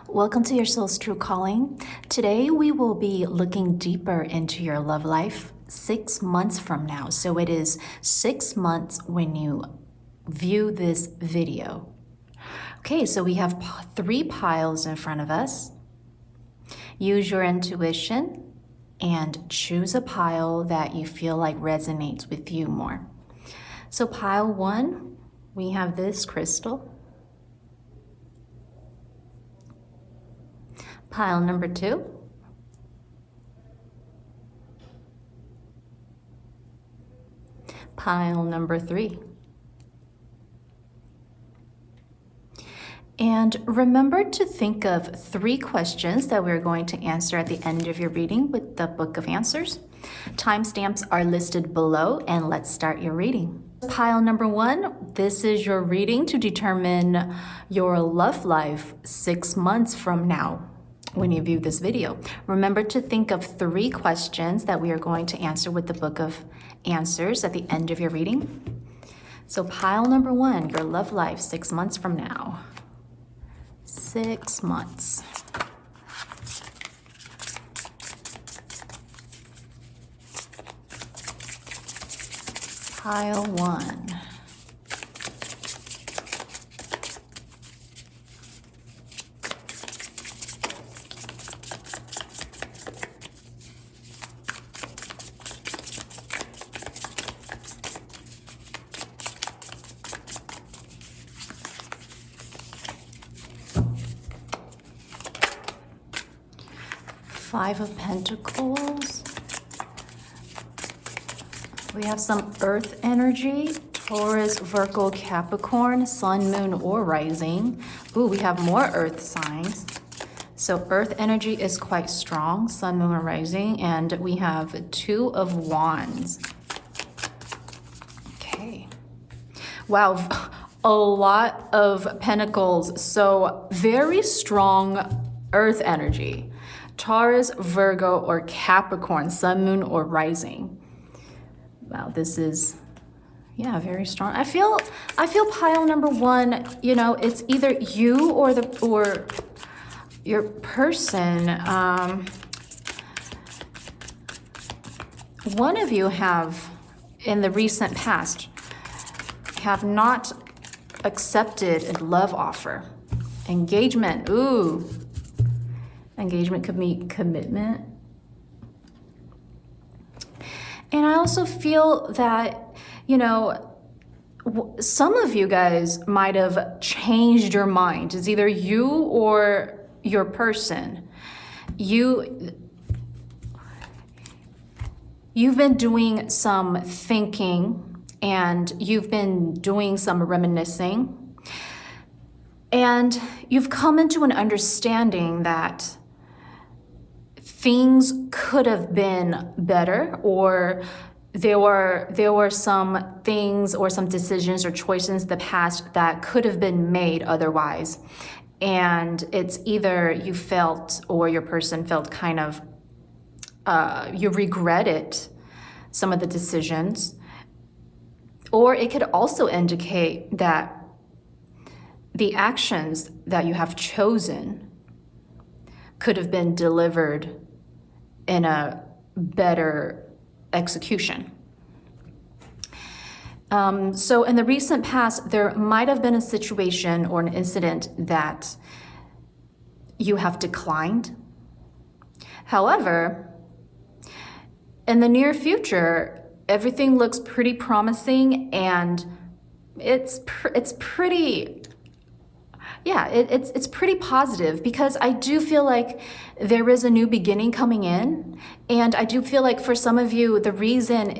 Welcome to your soul's true calling. Today we will be looking deeper into your love life 6 months from now. So it is 6 months when you view this video. Okay, so we have 3 piles in front of us. Use your intuition and choose a pile that you feel like resonates with you more. So pile 1, we have this crystal. Pile number 2. Pile number 3. And remember to think of 3 questions that we're going to answer at the end of your reading with the Book of Answers. Timestamps are listed below, and let's start your reading. Pile number 1, this is your reading to determine your love life 6 months from now. When you view this video, remember to think of 3 questions that we are going to answer with the Book of Answers at the end of your reading. So pile number 1, your love life 6 months from now. 6 months. Pile 1. Five of Pentacles. We have some earth energy, Taurus, Virgo, Capricorn, Sun, Moon, or Rising. Ooh, we have more earth signs. So earth energy is quite strong, Sun, Moon, or Rising. And we have 2 of Wands. Okay. Wow, a lot of Pentacles. So very strong earth energy. Taurus, Virgo, or Capricorn, Sun, Moon, or Rising. Wow, this is, yeah, very strong. I feel pile number 1, you know, it's either you or your person. One of you have, in the recent past, have not accepted a love offer. Engagement, ooh. Engagement could mean commitment. And I also feel that, you know, some of you guys might have changed your mind. It's either you or your person. You've been doing some thinking and you've been doing some reminiscing. And you've come into an understanding that things could have been better, or there were some things or some decisions or choices in the past that could have been made otherwise. And it's either you felt or your person felt kind of, you regretted some of the decisions, or it could also indicate that the actions that you have chosen could have been delivered in a better execution. So in the recent past, there might have been a situation or an incident that you have declined. However, in the near future, everything looks pretty promising, and it's pretty positive, because I do feel like there is a new beginning coming in. And I do feel like for some of you, the reason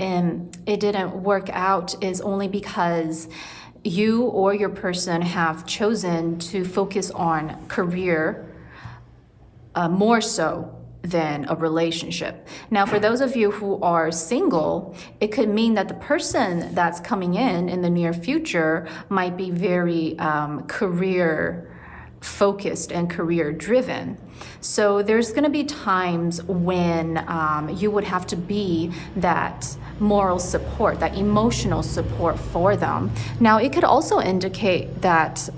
it didn't work out is only because you or your person have chosen to focus on career more so than a relationship. Now, for those of you who are single, it could mean that the person that's coming in the near future might be very career focused and career driven. So there's going to be times when you would have to be that moral support, that emotional support for them. Now, it could also indicate that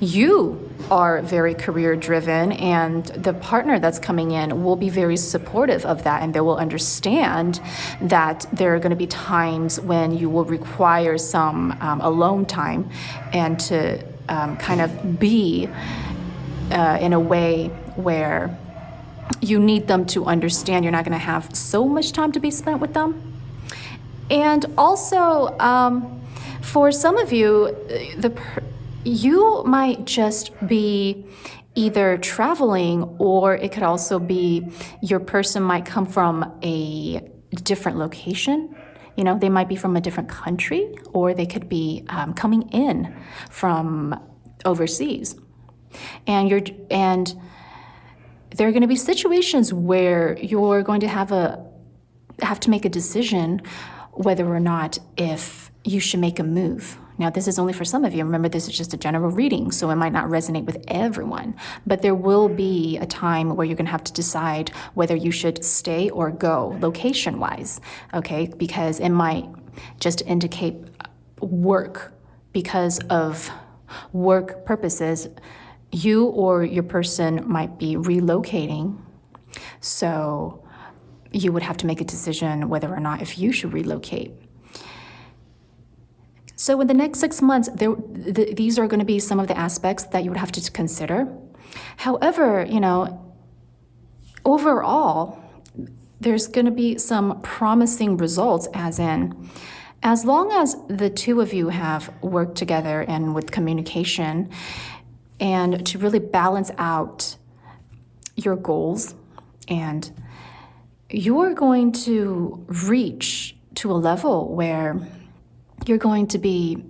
you are very career driven, and the partner that's coming in will be very supportive of that, and they will understand that there are going to be times when you will require some alone time and to kind of be in a way where you need them to understand you're not going to have so much time to be spent with them. And also, for some of you, you might just be either traveling, or it could also be your person might come from a different location. You know, they might be from a different country, or they could be coming in from overseas. And there are going to be situations where you're going to have to make a decision whether or not if you should make a move. Now, this is only for some of you. Remember, this is just a general reading, so it might not resonate with everyone. But there will be a time where you're going to have to decide whether you should stay or go, location-wise, okay? Because it might just indicate work. Because of work purposes, you or your person might be relocating. So you would have to make a decision whether or not if you should relocate. So in the next 6 months, these are going to be some of the aspects that you would have to consider. However, you know, overall, there's going to be some promising results, as long as the two of you have worked together and with communication and to really balance out your goals, and you're going to reach to a level where you're going to be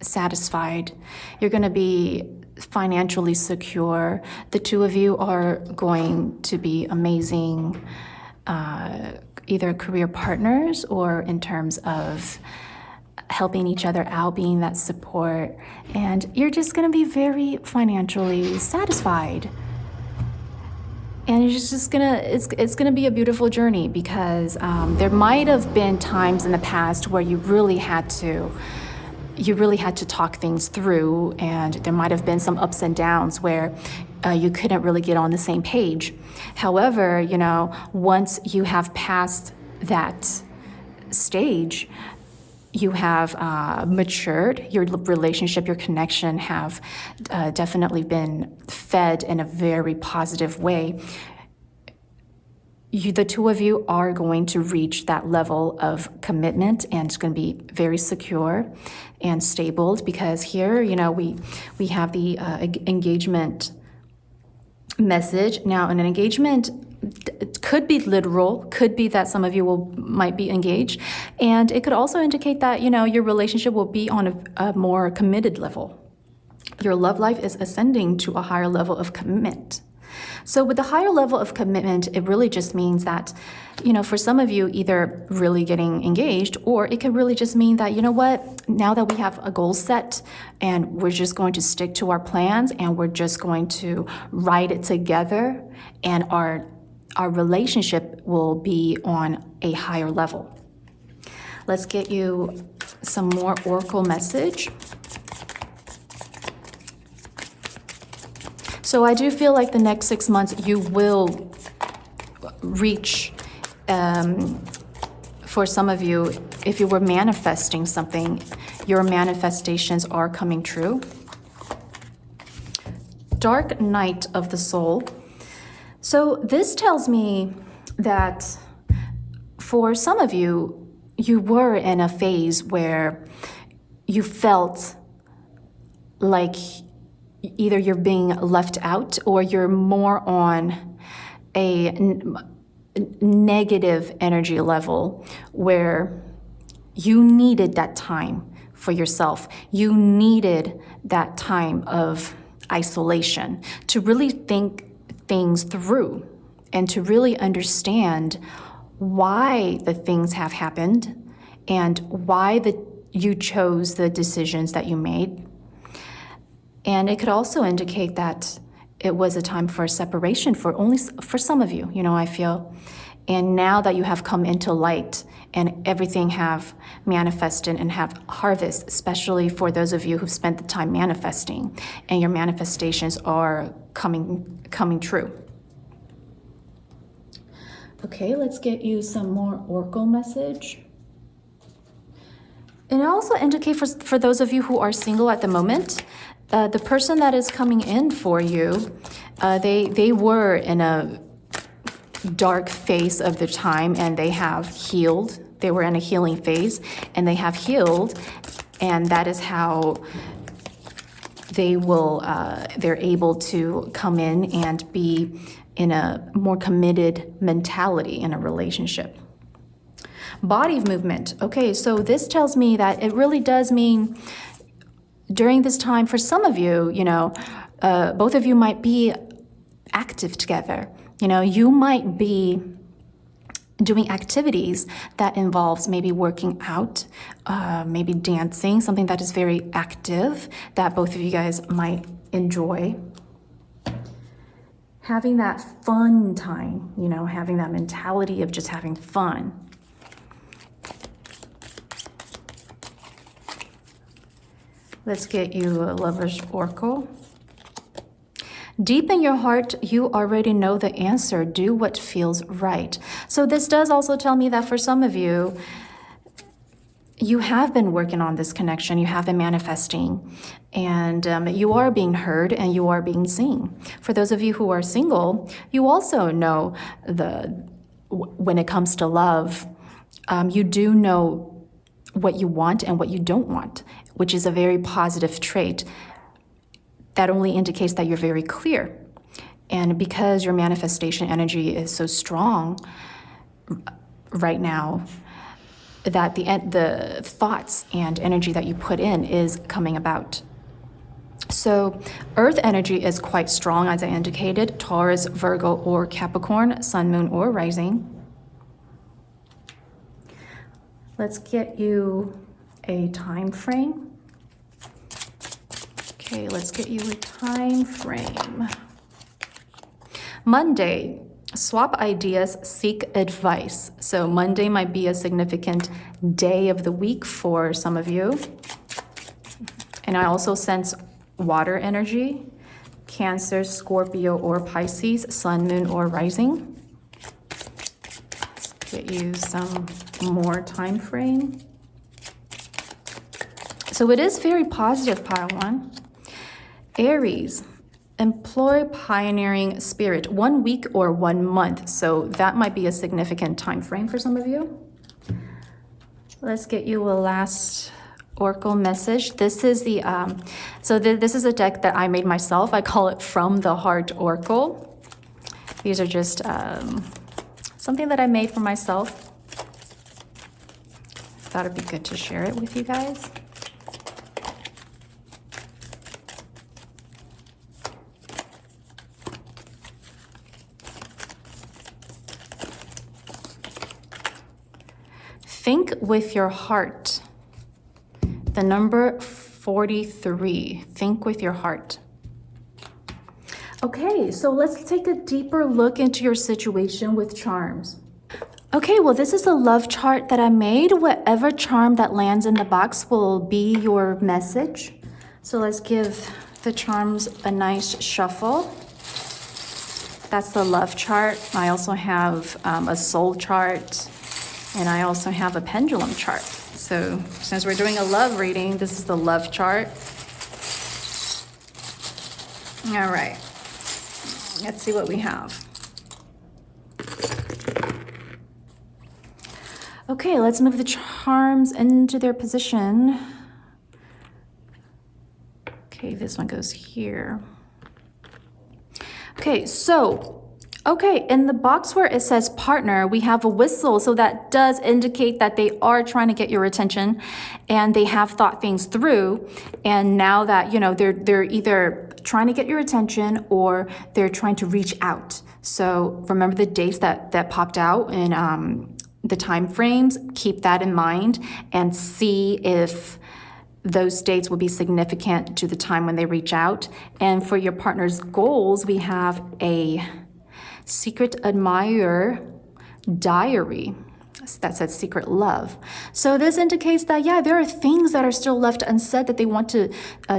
satisfied. You're going to be financially secure. The two of you are going to be amazing, either career partners or in terms of helping each other out, being that support. And you're just going to be very financially satisfied. And it's just it's gonna be a beautiful journey, because there might have been times in the past where you really had to talk things through, and there might have been some ups and downs where you couldn't really get on the same page. However, you know, once you have passed that stage, you have matured, your relationship, your connection have definitely been fed in a very positive way. The two of you are going to reach that level of commitment, and it's going to be very secure and stable, because here, you know, we have the engagement message. Now, an engagement could be literal, could be that some of you might be engaged, and it could also indicate that, you know, your relationship will be on a more committed level. Your love life is ascending to a higher level of commitment. So with the higher level of commitment, it really just means that, you know, for some of you, either really getting engaged, or it could really just mean that, you know what, now that we have a goal set and we're just going to stick to our plans and we're just going to ride it together, and our relationship will be on a higher level. Let's get you some more oracle message. So I do feel like the next 6 months you will reach, for some of you, if you were manifesting something, your manifestations are coming true. Dark night of the soul. So this tells me that for some of you, you were in a phase where you felt like either you're being left out, or you're more on a negative energy level where you needed that time for yourself. You needed that time of isolation to really think things through and to really understand why the things have happened and why you chose the decisions that you made. And it could also indicate that it was a time for separation for some of you, I feel. And now that you have come into light and everything have manifested and have harvest, especially for those of you who've spent the time manifesting and your manifestations are coming true. Okay, let's get you some more oracle message. And it also indicates for those of you who are single at the moment, the person that is coming in for you, they were in a dark phase of the time and they have healed. They were in a healing phase and they have healed, and that is how they're able to come in and be in a more committed mentality in a relationship. Body movement. Okay, so this tells me that it really does mean during this time, for some of you, both of you might be active together. You might be doing activities that involves maybe working out, maybe dancing, something that is very active that both of you guys might enjoy. Having that fun time, having that mentality of just having fun. Let's get you a Lover's Oracle. Deep in your heart, you already know the answer. Do what feels right. So this does also tell me that for some of you, you have been working on this connection. You have been manifesting, and you are being heard and you are being seen. For those of you who are single, you also know when it comes to love, you do know what you want and what you don't want, which is a very positive trait. That only indicates that you're very clear. And because your manifestation energy is so strong right now, that the thoughts and energy that you put in is coming about. So earth energy is quite strong, as I indicated, Taurus, Virgo, or Capricorn, sun, moon, or rising. Let's get you a time frame. Okay, let's get you a time frame. Monday, swap ideas, seek advice. So Monday might be a significant day of the week for some of you. And I also sense water energy, Cancer, Scorpio, or Pisces, sun, moon, or rising. Let's get you some more time frame. So it is very positive, pile one. Aries, employ pioneering spirit, 1 week or 1 month. So that might be a significant time frame for some of you. Let's get you a last oracle message. This is this is a deck that I made myself. I call it From the Heart Oracle. These are just something that I made for myself. Thought it'd be good to share it with you guys. Think with your heart. The number 43. Think with your heart. Okay, so let's take a deeper look into your situation with charms. Okay, well, this is a love chart that I made. Whatever charm that lands in the box will be your message. So let's give the charms a nice shuffle. That's the love chart. I also have a soul chart. And I also have a pendulum chart. So since we're doing a love reading, this is the love chart. All right, let's see what we have. Okay, let's move the charms into their position. Okay, this one goes here. Okay, so in the box where it says partner, we have a whistle. So that does indicate that they are trying to get your attention and they have thought things through. And now that, they're either trying to get your attention or they're trying to reach out. So remember the dates that popped out in the time frames. Keep that in mind and see if those dates will be significant to the time when they reach out. And for your partner's goals, we have a secret admirer diary that says secret love. So this indicates that, yeah, there are things that are still left unsaid that they want to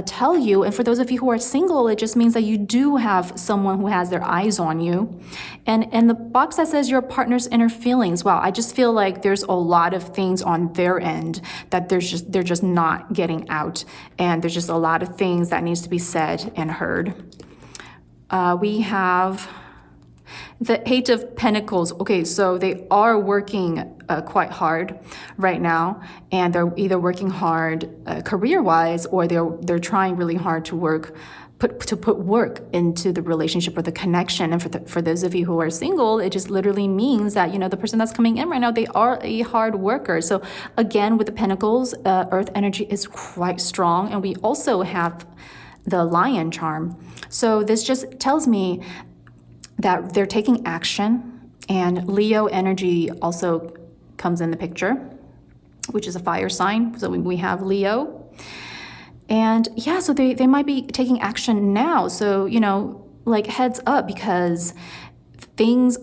tell you. And for those of you who are single, it just means that you do have someone who has their eyes on you. And the box that says your partner's inner feelings, wow, I just feel like there's a lot of things on their end that they're just not getting out. And there's just a lot of things that needs to be said and heard. We have the Eight of Pentacles. Okay, so they are working quite hard right now, and they're either working hard career-wise, or they're trying really hard to put work into the relationship or the connection. And for those of you who are single, it just literally means that, you know, the person that's coming in right now, they are a hard worker. So again, with the Pentacles, Earth energy is quite strong, and we also have the Lion charm. So this just tells me that they're taking action, and Leo energy also comes in the picture, which is a fire sign. So we have Leo. And yeah, so they might be taking action now. So, you know, like heads up, because things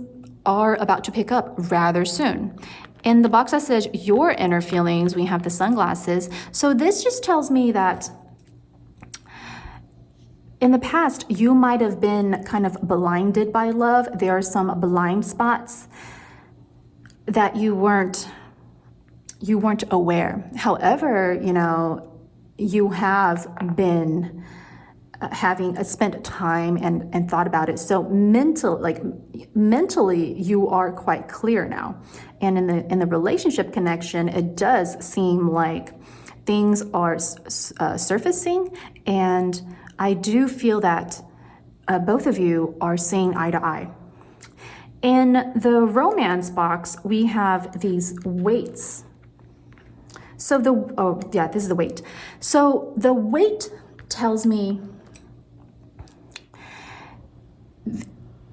are about to pick up rather soon. In the box that says your inner feelings, we have the sunglasses. So this just tells me that in the past, you might have been kind of blinded by love. There are some blind spots that you weren't aware. However, you know, you have been having spent time and thought about it. So mentally, you are quite clear now. And in the relationship connection, it does seem like things are surfacing, and I do feel that both of you are seeing eye to eye. In the romance box, we have these weights. So this is the weight. So the weight tells me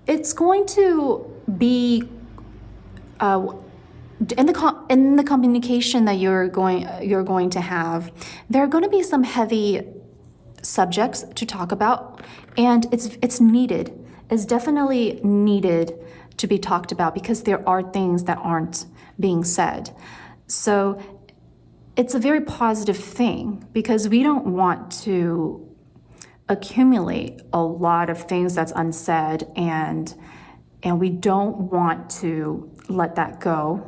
it's going to be in the communication that you're going to have. There are going to be some heavy subjects to talk about, and it's needed. It's definitely needed to be talked about, because there are things that aren't being said. So it's a very positive thing, because we don't want to accumulate a lot of things that's unsaid, and we don't want to let that go.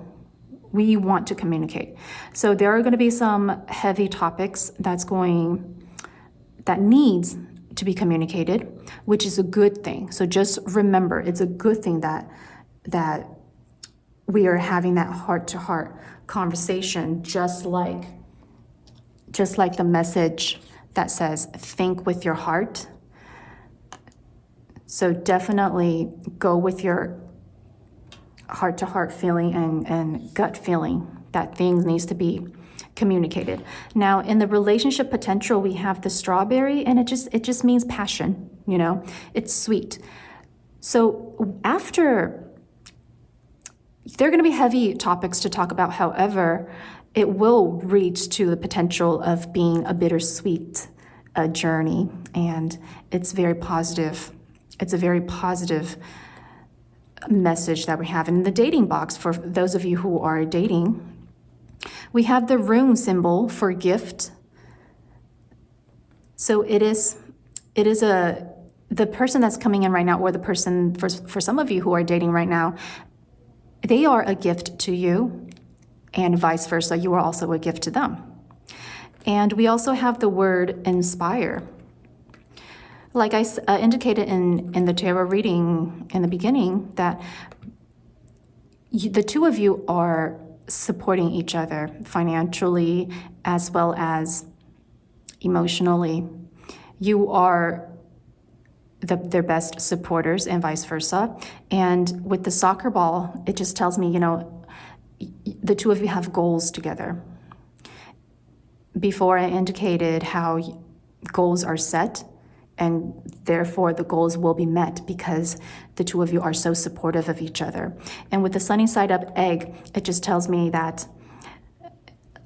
We want to communicate. So there are going to be some heavy topics that needs to be communicated, which is a good thing. So just remember, it's a good thing that we are having that heart-to-heart conversation, just like the message that says, think with your heart. So definitely go with your heart-to-heart feeling and gut feeling that things needs to be communicated. Now, in the relationship potential, we have the strawberry, and it just means passion, you know, it's sweet. So after, there are going to be heavy topics to talk about. However, it will reach to the potential of being a bittersweet journey, and it's very positive. It's a very positive message that we have. In the dating box, for those of you who are dating, we have the rune symbol for gift. So it is the person that's coming in right now, or the person for some of you who are dating right now, they are a gift to you, and vice versa. You are also a gift to them. And we also have the word inspire. Like I indicated in the tarot reading in the beginning, that the two of you are supporting each other financially as well as emotionally. You are their best supporters, and vice versa. And with the soccer ball, it just tells me, you know, the two of you have goals together. Before, I indicated how goals are set, and therefore the goals will be met because the two of you are so supportive of each other. And with the sunny side up egg, it just tells me that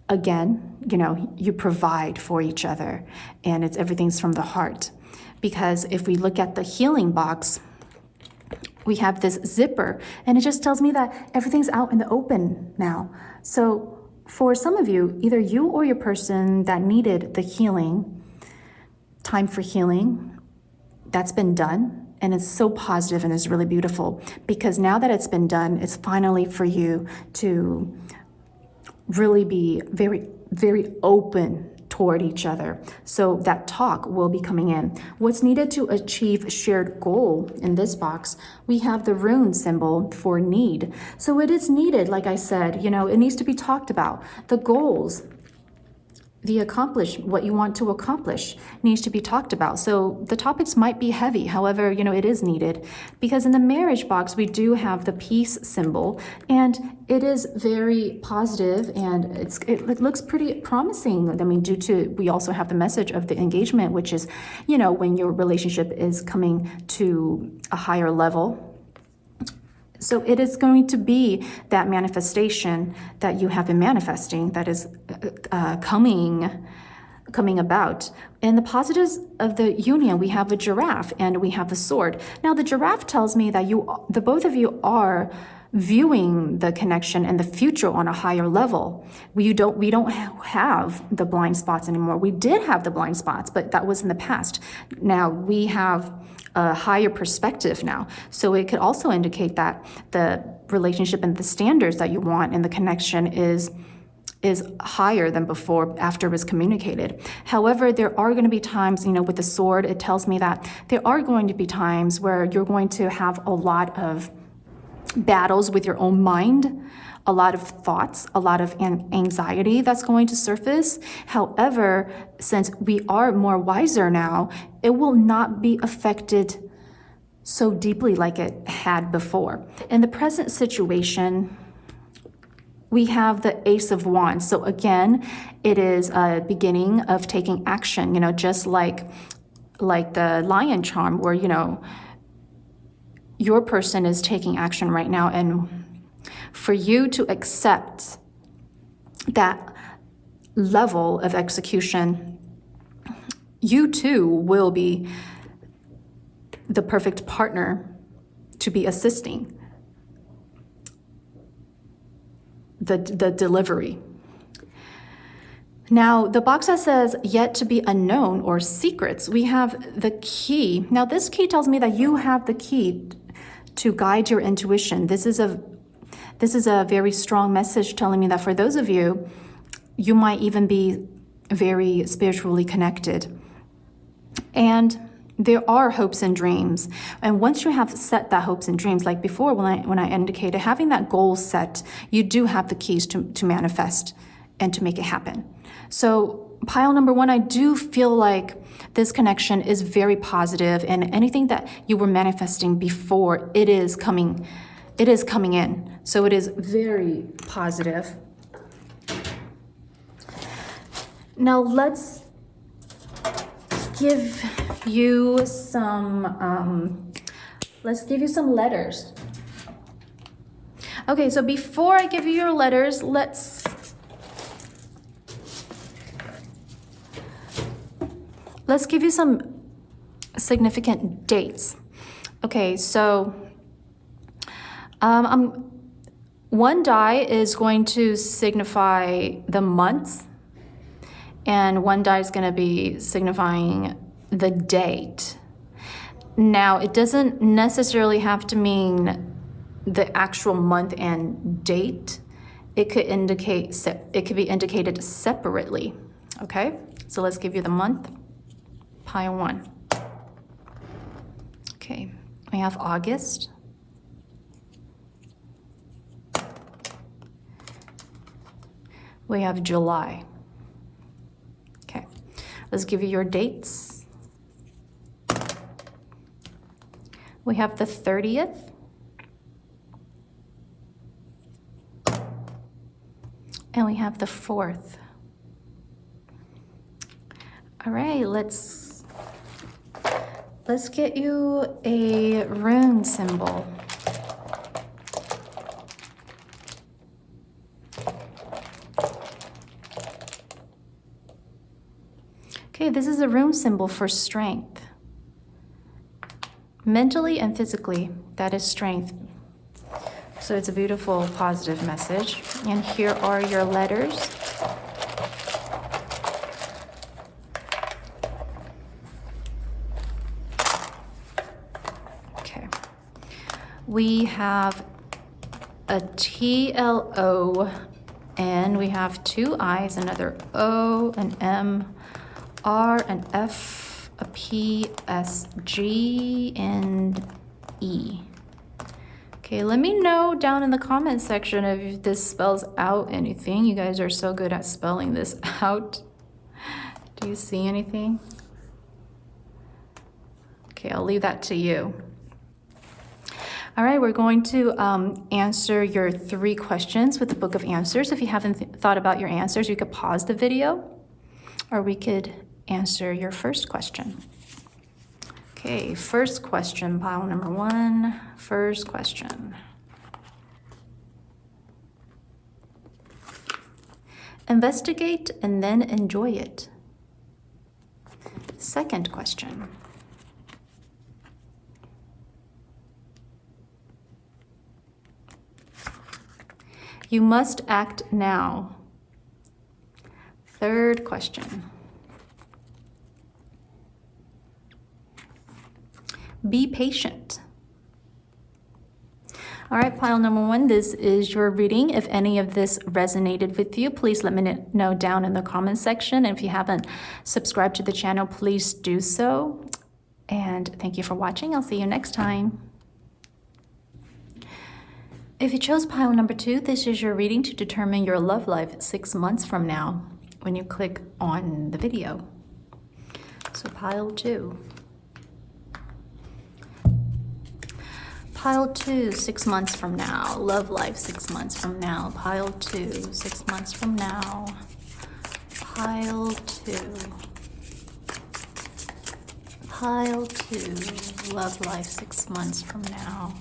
again, you know, you provide for each other, and everything's from the heart. Because if we look at the healing box, we have this zipper, and it just tells me that everything's out in the open now. So for some of you, either you or your person that needed the healing, time for healing, that's been done. And it's so positive and it's really beautiful, because now that it's been done, it's finally for you to really be very, very open toward each other. So that talk will be coming in. What's needed to achieve shared goal in this box, we have the rune symbol for need. So it is needed, like I said, you know, it needs to be talked about. The goals, what you want to accomplish needs to be talked about. So the topics might be heavy. However, you know, it is needed, because in the marriage box, we do have the peace symbol, and it is very positive, and it looks pretty promising. I mean, we also have the message of the engagement, which is, you know, when your relationship is coming to a higher level. So it is going to be that manifestation that you have been manifesting that is coming about. In the positives of the union, we have a giraffe and we have the sword. Now, the giraffe tells me that the both of you are viewing the connection and the future on a higher level. We don't have the blind spots anymore. We did have the blind spots, but that was in the past. Now we have a higher perspective now. So it could also indicate that the relationship and the standards that you want and the connection is higher than before after it was communicated. However, there are going to be times, you know, with the sword, it tells me that there are going to be times where you're going to have a lot of battles with your own mind, a lot of thoughts, a lot of anxiety that's going to surface. However, since we are more wiser now, it will not be affected so deeply like it had before. In the present situation, we have the Ace of Wands. So again, it is a beginning of taking action, you know, just like the lion charm, where, you know, your person is taking action right now, and for you to accept that level of execution, you too will be the perfect partner to be assisting the delivery. Now, the box that says yet to be unknown or secrets, we have the key. Now, this key tells me that you have the key to guide your intuition. This is a very strong message telling me that for those of you, you might even be very spiritually connected. And there are hopes and dreams. And once you have set that hopes and dreams, like before when I indicated having that goal set, you do have the keys to manifest and to make it happen. So pile number one, I do feel like this connection is very positive, and anything that you were manifesting before, it is coming in. So it is very positive. Now let's give you some letters. Okay, so before I give you your letters, let's give you some significant dates. Okay, so one die is going to signify the months, and one die is going to be signifying the date. Now, it doesn't necessarily have to mean the actual month and date. It could be indicated separately. Okay, so let's give you the month. Pile one. Okay, we have August. We have July. Okay, let's give you your dates. We have the 30th. And we have the 4th. All right, let's get you a rune symbol. this is a rune symbol for strength. Mentally and physically, that is strength. So it's a beautiful, positive message. And here are your letters. Okay. We have a TLON. We have two I's, another O, an M, R, an F, a P, S, G, and E. Okay, let me know down in the comment section if this spells out anything. You guys are so good at spelling this out. Do you see anything? Okay, I'll leave that to you. All right, we're going to answer your 3 questions with the Book of Answers. If you haven't thought about your answers, you could pause the video, or we could answer your first question. Okay, first question, pile number 1, first question. Investigate and then enjoy it. Second question. You must act now. Third question. Be patient. All right, pile number 1, this is your reading. If any of this resonated with you, please let me know down in the comment section. And if you haven't subscribed to the channel, please do so. And thank you for watching. I'll see you next time. If you chose pile number 2, this is your reading to determine your love life 6 months from now when you click on the video. So pile 2. Pile 2, 6 months from now. Love life 6 months from now. Pile 2, 6 months from now. Pile 2. Pile 2, love life 6 months from now.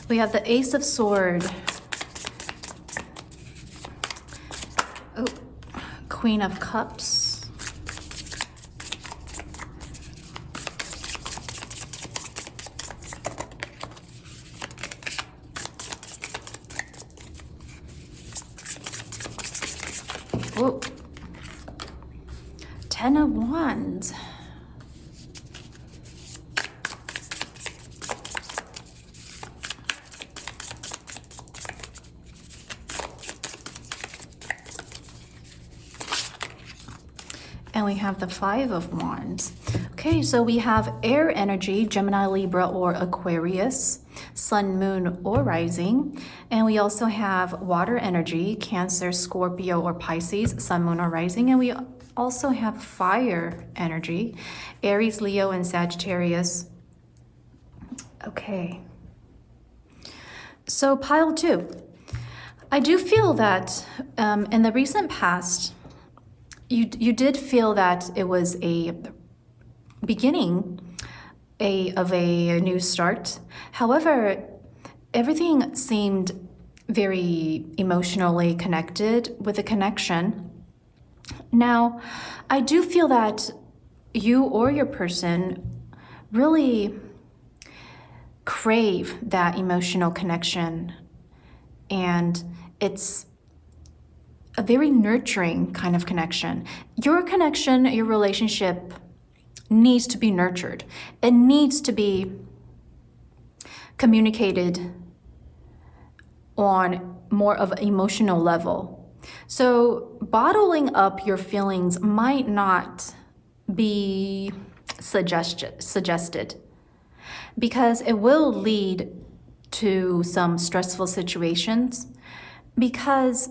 We have the Ace of Swords. Oh, Queen of Cups. Oh, 10 of Wands. And we have the 5 of Wands. Okay, so we have air energy, Gemini, Libra, or Aquarius, Sun, Moon, or Rising. And we also have water energy, Cancer, Scorpio, or Pisces, Sun, Moon, or Rising. And we also have fire energy, Aries, Leo, and Sagittarius. Okay. So pile 2. I do feel that in the recent past, you did feel that it was a beginning of a new start. However, everything seemed very emotionally connected with a connection. Now, I do feel that you or your person really crave that emotional connection, and it's a very nurturing kind of connection. Your connection, your relationship needs to be nurtured. It needs to be communicated on more of an emotional level. So bottling up your feelings might not be suggested because it will lead to some stressful situations, because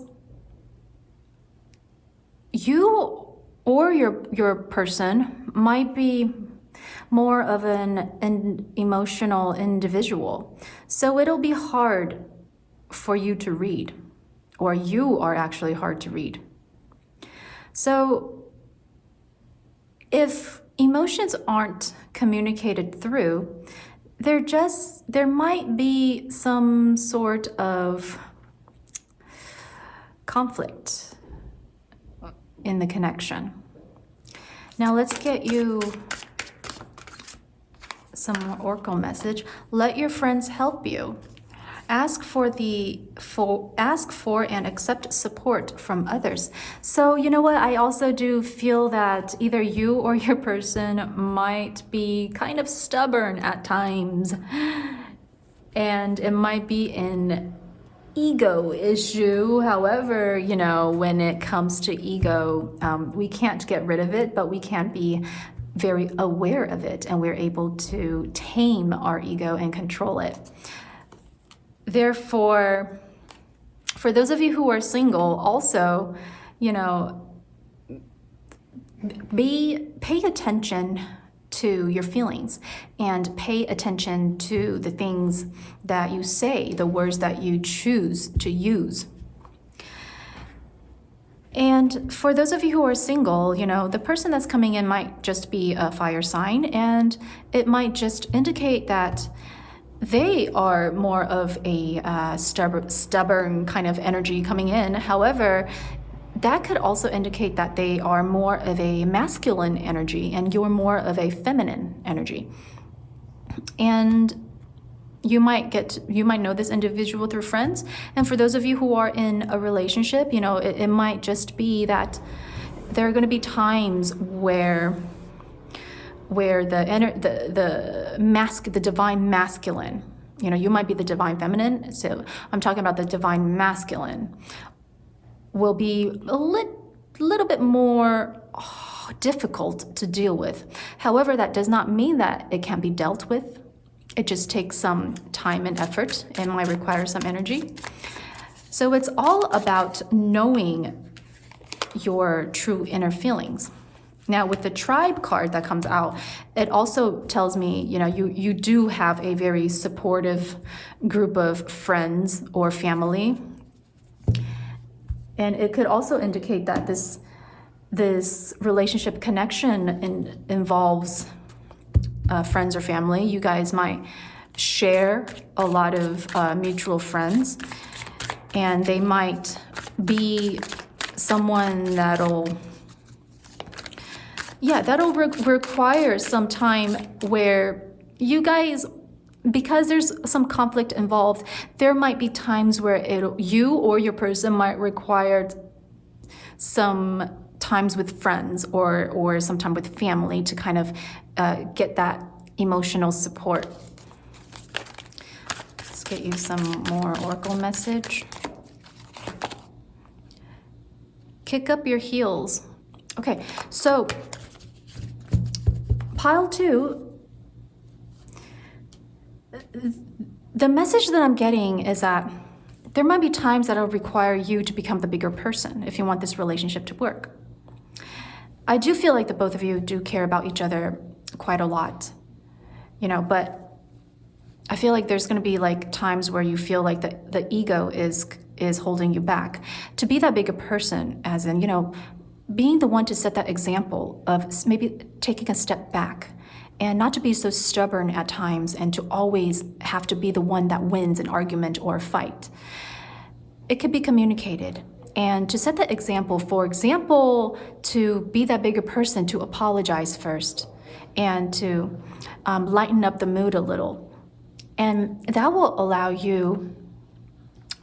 you or your person might be more of an emotional individual. So it'll be hard for you to read, or you are actually hard to read. So if emotions aren't communicated through. There might be some sort of conflict in the connection. Now let's get you some more oracle message. Let your friends help you. Ask for and accept support from others. So you know what? I also do feel that either you or your person might be kind of stubborn at times, and it might be an ego issue. However, you know, when it comes to ego, we can't get rid of it, but we can be very aware of it, and we're able to tame our ego and control it. Therefore, for those of you who are single, also, you know, pay attention to your feelings and pay attention to the things that you say, the words that you choose to use. And for those of you who are single, you know, the person that's coming in might just be a fire sign, and it might just indicate that they are more of a stubborn kind of energy coming in. However, that could also indicate that they are more of a masculine energy and you're more of a feminine energy. And you might know this individual through friends. And for those of you who are in a relationship, you know, it might just be that there are going to be times where the divine masculine, you know, you might be the divine feminine, so I'm talking about the divine masculine, will be a little bit more difficult to deal with. However, that does not mean that it can't be dealt with. It just takes some time and effort and might require some energy. So it's all about knowing your true inner feelings. Now, with the tribe card that comes out, it also tells me, you know, you do have a very supportive group of friends or family. And it could also indicate that this relationship connection involves friends or family. You guys might share a lot of mutual friends, and they might be someone that'll require some time where you guys, because there's some conflict involved, there might be times where you or your person might require some times with friends or some time with family to kind of get that emotional support. Let's get you some more oracle message. Kick up your heels. Okay, so pile 2, the message that I'm getting is that there might be times that it'll require you to become the bigger person if you want this relationship to work. I do feel like the both of you do care about each other quite a lot, you know, but I feel like there's going to be like times where you feel like the ego is holding you back. To be that bigger person, as in, you know, being the one to set that example of maybe taking a step back and not to be so stubborn at times and to always have to be the one that wins an argument or a fight. It could be communicated. And to set that example, for example, to be that bigger person, to apologize first and to lighten up the mood a little. And that will allow you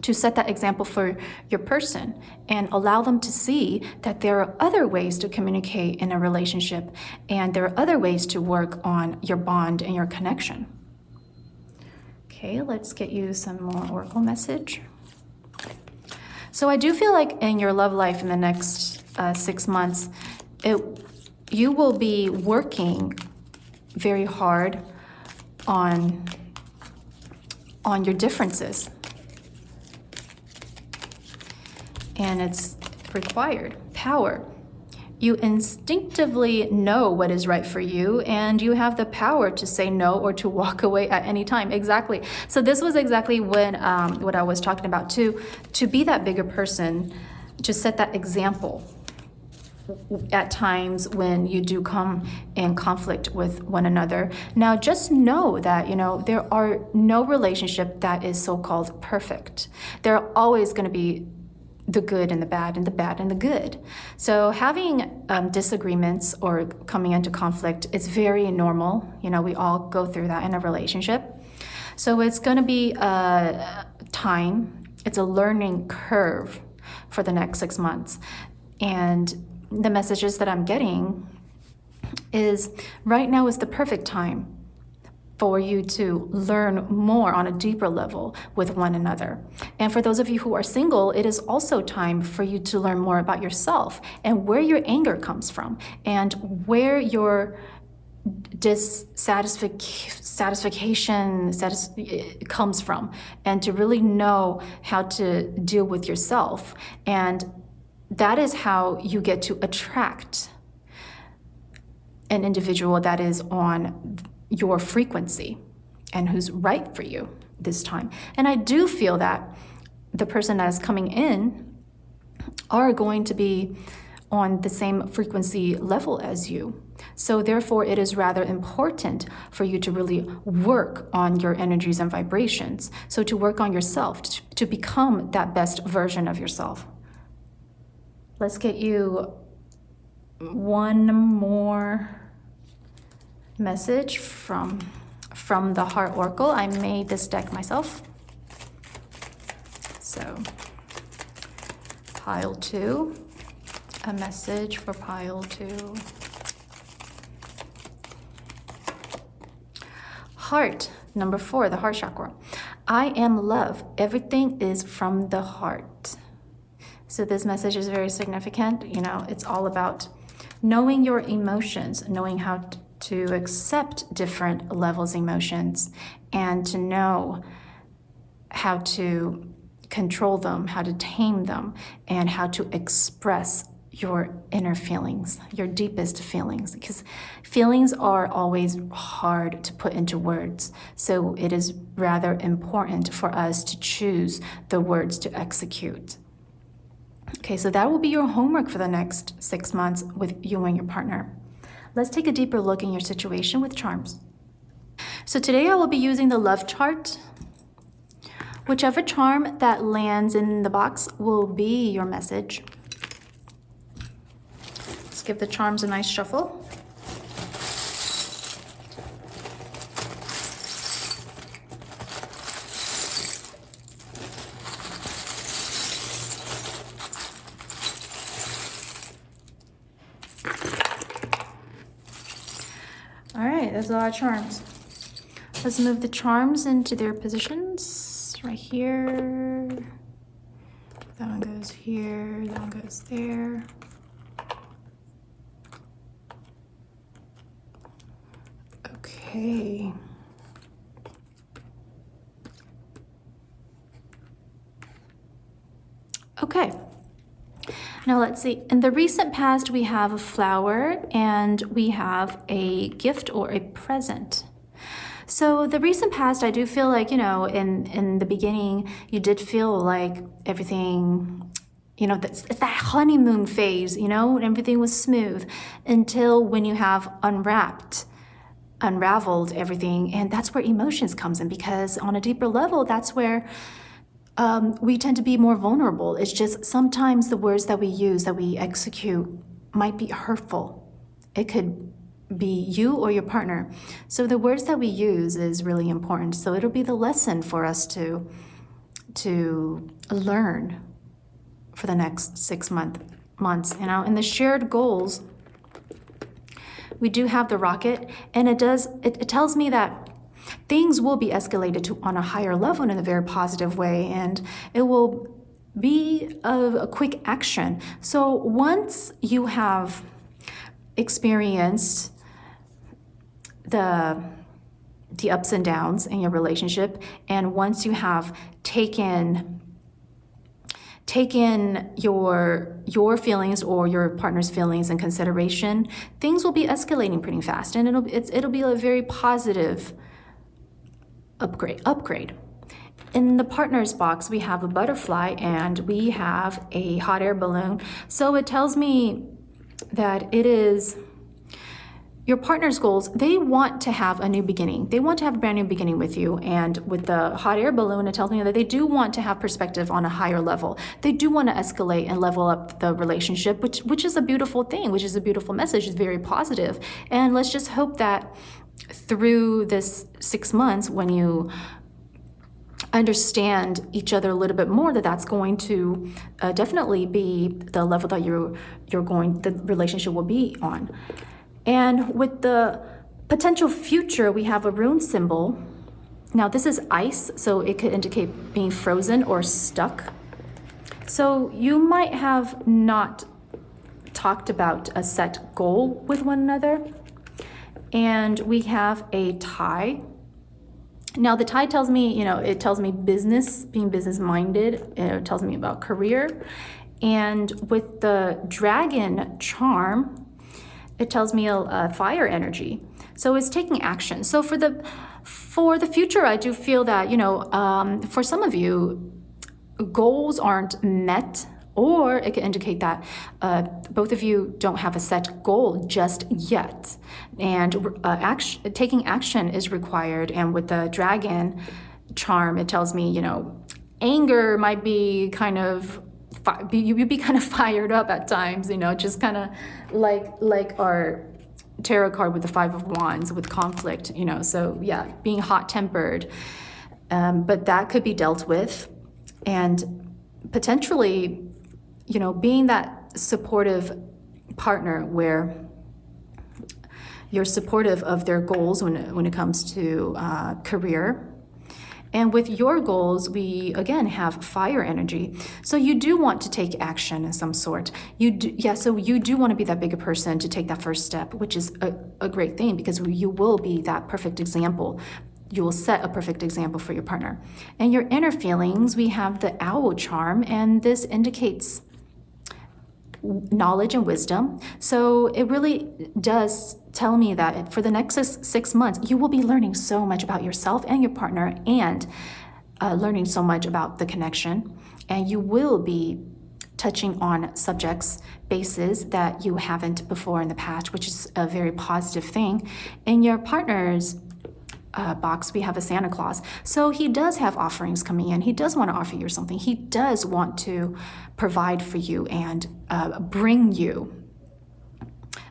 to set that example for your person and allow them to see that there are other ways to communicate in a relationship and there are other ways to work on your bond and your connection. Okay, let's get you some more oracle message. So I do feel like in your love life in the next 6 months, you will be working very hard on your differences. And it's required power. You instinctively know what is right for you, and you have the power to say no or to walk away at any time. Exactly. So this was exactly what I was talking about too. To be that bigger person, to set that example. at times when you do come in conflict with one another. Now, just know that, there are no relationship that is so-called perfect. There are always going to be the good and the bad and the bad and the good. So having disagreements or coming into conflict is very normal. We all go through that in a relationship. So it's going to be a time, it's a learning curve for the next 6 months. And the messages that I'm getting is right now is the perfect time for you to learn more on a deeper level with one another. And for those of you who are single, it is also time for you to learn more about yourself and where your anger comes from and where your dissatisfaction comes from, and to really know how to deal with yourself. And that is how you get to attract an individual that is on your frequency and who's right for you this time. And I do feel that the person that is coming in are going to be on the same frequency level as you. So therefore, it is rather important for you to really work on your energies and vibrations. So to work on yourself, to become that best version of yourself. Let's get you one more message from the Heart Oracle. I made this deck myself. So, pile 2, a message for pile 2. Heart, number 4, the heart chakra. I am love. Everything is from the heart. So this message is very significant. It's all about knowing your emotions, knowing how to accept different levels of emotions, and to know how to control them, how to tame them, and how to express your inner feelings, your deepest feelings, because feelings are always hard to put into words. So it is rather important for us to choose the words to execute. Okay, so that will be your homework for the next 6 months with you and your partner. Let's take a deeper look in your situation with charms. So today I will be using the love chart. Whichever charm that lands in the box will be your message. Let's give the charms a nice shuffle. All right, that's a lot of charms. Let's move the charms into their positions. Right here. That one goes here, that one goes there. Okay. Okay. Now let's see. In the recent past, we have a flower and we have a gift or a present. So the recent past, I do feel like, in the beginning, you did feel like everything, it's that honeymoon phase, and everything was smooth until when you have unraveled everything. And that's where emotions comes in, because on a deeper level, that's where we tend to be more vulnerable. It's just sometimes the words that we use, that we execute, might be hurtful. It could be you or your partner. So the words that we use is really important. So it'll be the lesson for us to learn for the next 6 months. In the shared goals, we do have the rocket, and it tells me that things will be escalated to on a higher level in a very positive way, and it will be a quick action. So once you have experienced the ups and downs in your relationship, and once you have taken your feelings or your partner's feelings in consideration, things will be escalating pretty fast, and it'll be a very positive upgrade. In the partners box, we have a butterfly and we have a hot air balloon. So it tells me that it is your partner's goals. They want to have a new beginning. They want to have a brand new beginning with you. And with the hot air balloon, it tells me that they do want to have perspective on a higher level. They do want to escalate and level up the relationship, which is a beautiful thing, which is a beautiful message. It's very positive. And let's just hope that through this 6 months, when you understand each other a little bit more, that's going to definitely be the level that the relationship will be on. And with the potential future, we have a rune symbol. Now this is ice, so it could indicate being frozen or stuck. So you might have not talked about a set goal with one another. And we have a tie. Now the tie tells me, it tells me business, being business-minded. It tells me about career. And with the dragon charm, it tells me a fire energy. So it's taking action. So for the future, I do feel that, for some of you, goals aren't met, or it can indicate that both of you don't have a set goal just yet. And taking action is required. And with the dragon charm, it tells me, anger might be kind of, you'd be kind of fired up at times, just kind of like our tarot card with the 5 of Wands with conflict, so yeah, being hot-tempered. But that could be dealt with. And potentially, being that supportive partner where you're supportive of their goals when it comes to career. And with your goals, we again have fire energy. So you do want to take action of some sort. So you do want to be that bigger person to take that first step, which is a great thing, because you will be that perfect example. You will set a perfect example for your partner. And your inner feelings, we have the owl charm, and this indicates knowledge and wisdom. So it really does tell me that for the next 6 months, you will be learning so much about yourself and your partner, and learning so much about the connection. And you will be touching on bases that you haven't before in the past, which is a very positive thing. In your partner's box, we have a Santa Claus. So he does have offerings coming in. He does want to offer you something. He does want to provide for you and bring you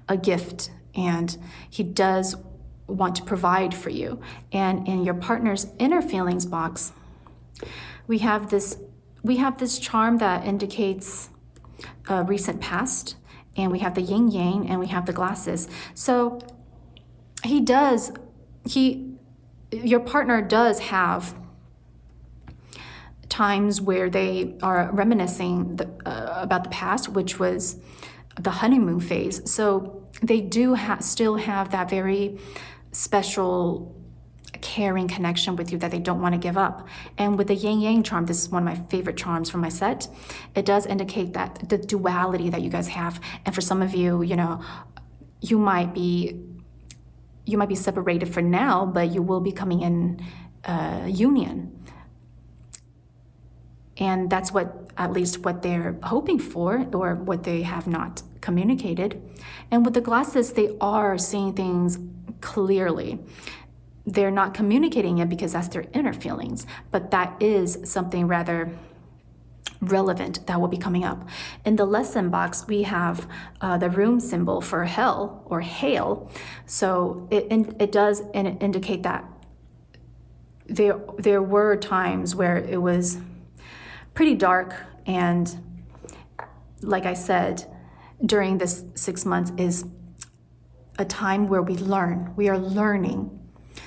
a gift. And he does want to provide for you. And in your partner's inner feelings box, we have this charm that indicates a recent past. And we have the yin yang, and we have the glasses. So your partner does have times where they are reminiscing about the past, which was the honeymoon phase. So they do still have that very special, caring connection with you that they don't want to give up. And with the yin yang charm, this is one of my favorite charms from my set. It does indicate that the duality that you guys have. And for some of you, you might be separated for now, but you will be coming in union. And that's at least what they're hoping for, or what they have not communicated. And with the glasses, they are seeing things clearly. They're not communicating it because that's their inner feelings, but that is something rather relevant that will be coming up. In the lesson box, we have the rune symbol for hell or hail. So it does indicate that there were times where it was pretty dark, and like I said, during this 6 months is a time where we are learning.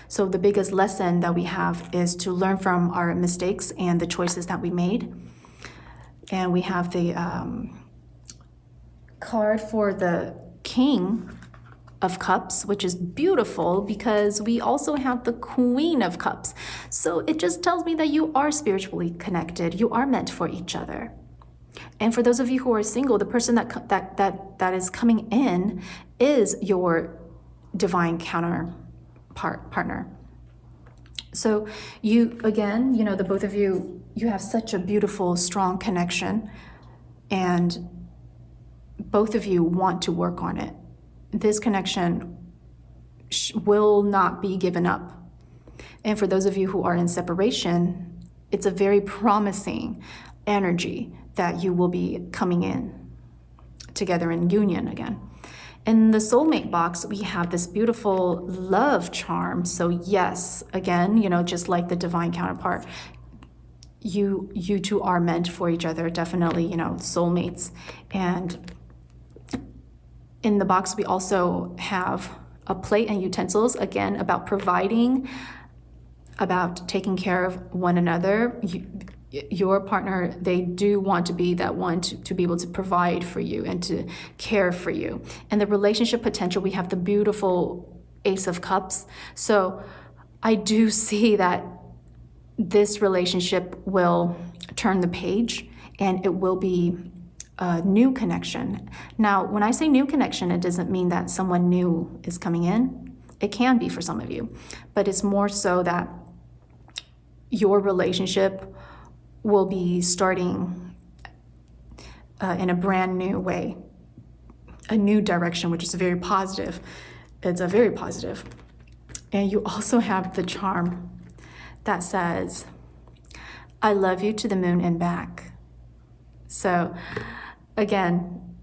So the biggest lesson that we have is to learn from our mistakes and the choices that we made. And we have the card for the King of Cups, which is beautiful because we also have the Queen of Cups. So it just tells me that you are spiritually connected. You are meant for each other. And for those of you who are single, the person that is coming in is your divine partner. So you, again, the both of you have such a beautiful, strong connection. And both of you want to work on it. This connection will not be given up. And for those of you who are in separation, it's a very promising energy that you will be coming in together in union again. In the soulmate box, we have this beautiful love charm. So yes, again, just like the divine counterpart, you two are meant for each other, definitely, soulmates. And in the box, we also have a plate and utensils, again, about providing, about taking care of one another. Your partner, they do want to be that one to be able to provide for you and to care for you. And the relationship potential, we have the beautiful Ace of Cups. So I do see that this relationship will turn the page and it will be a new connection. Now, when I say new connection, it doesn't mean that someone new is coming in. It can be for some of you, but it's more so that your relationship will be starting in a brand new way, a new direction, which is very positive. It's a very positive. And you also have the charm that says, I love you to the moon and back. So again,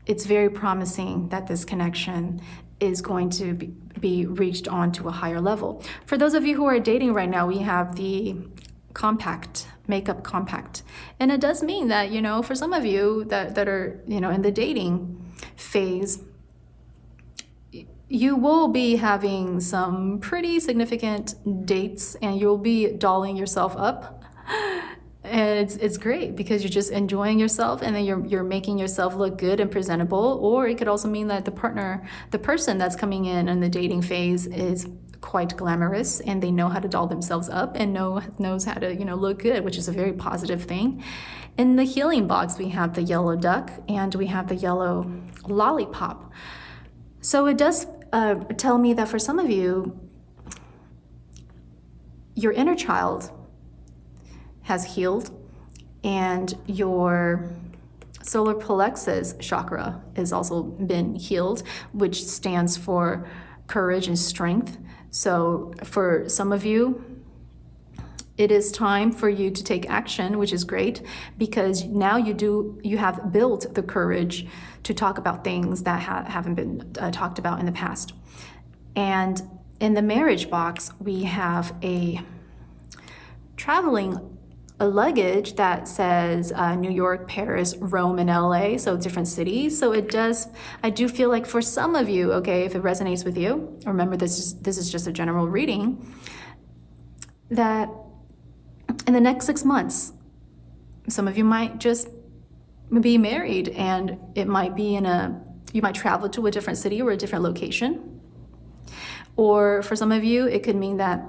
it's very promising that this connection is going to be reached on to a higher level. For those of you who are dating right now, we have the compact, makeup compact. And it does mean that, for some of you that are, in the dating phase, you will be having some pretty significant dates and you'll be dolling yourself up. And it's great because you're just enjoying yourself and then you're making yourself look good and presentable. Or it could also mean that the person that's coming in the dating phase is quite glamorous and they know how to doll themselves up and knows how to, look good, which is a very positive thing. In the healing box, we have the yellow duck and we have the yellow lollipop. So it does tell me that for some of you, your inner child has healed and your solar plexus chakra has also been healed, which stands for courage and strength. So for some of you, it is time for you to take action, which is great because now you have built the courage to talk about things that haven't been talked about in the past. And in the marriage box, we have a luggage that says New York, Paris, Rome, and LA, so different cities. So I do feel like for some of you, okay, if it resonates with you, remember this is just a general reading, that in the next 6 months, some of you might just be married and it might be you might travel to a different city or a different location. Or for some of you, it could mean that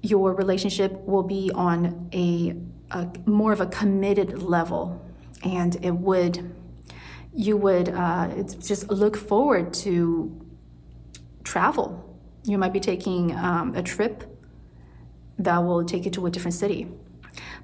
your relationship will be on a more of a committed level, and you would just look forward to travel. You might be taking a trip that will take you to a different city.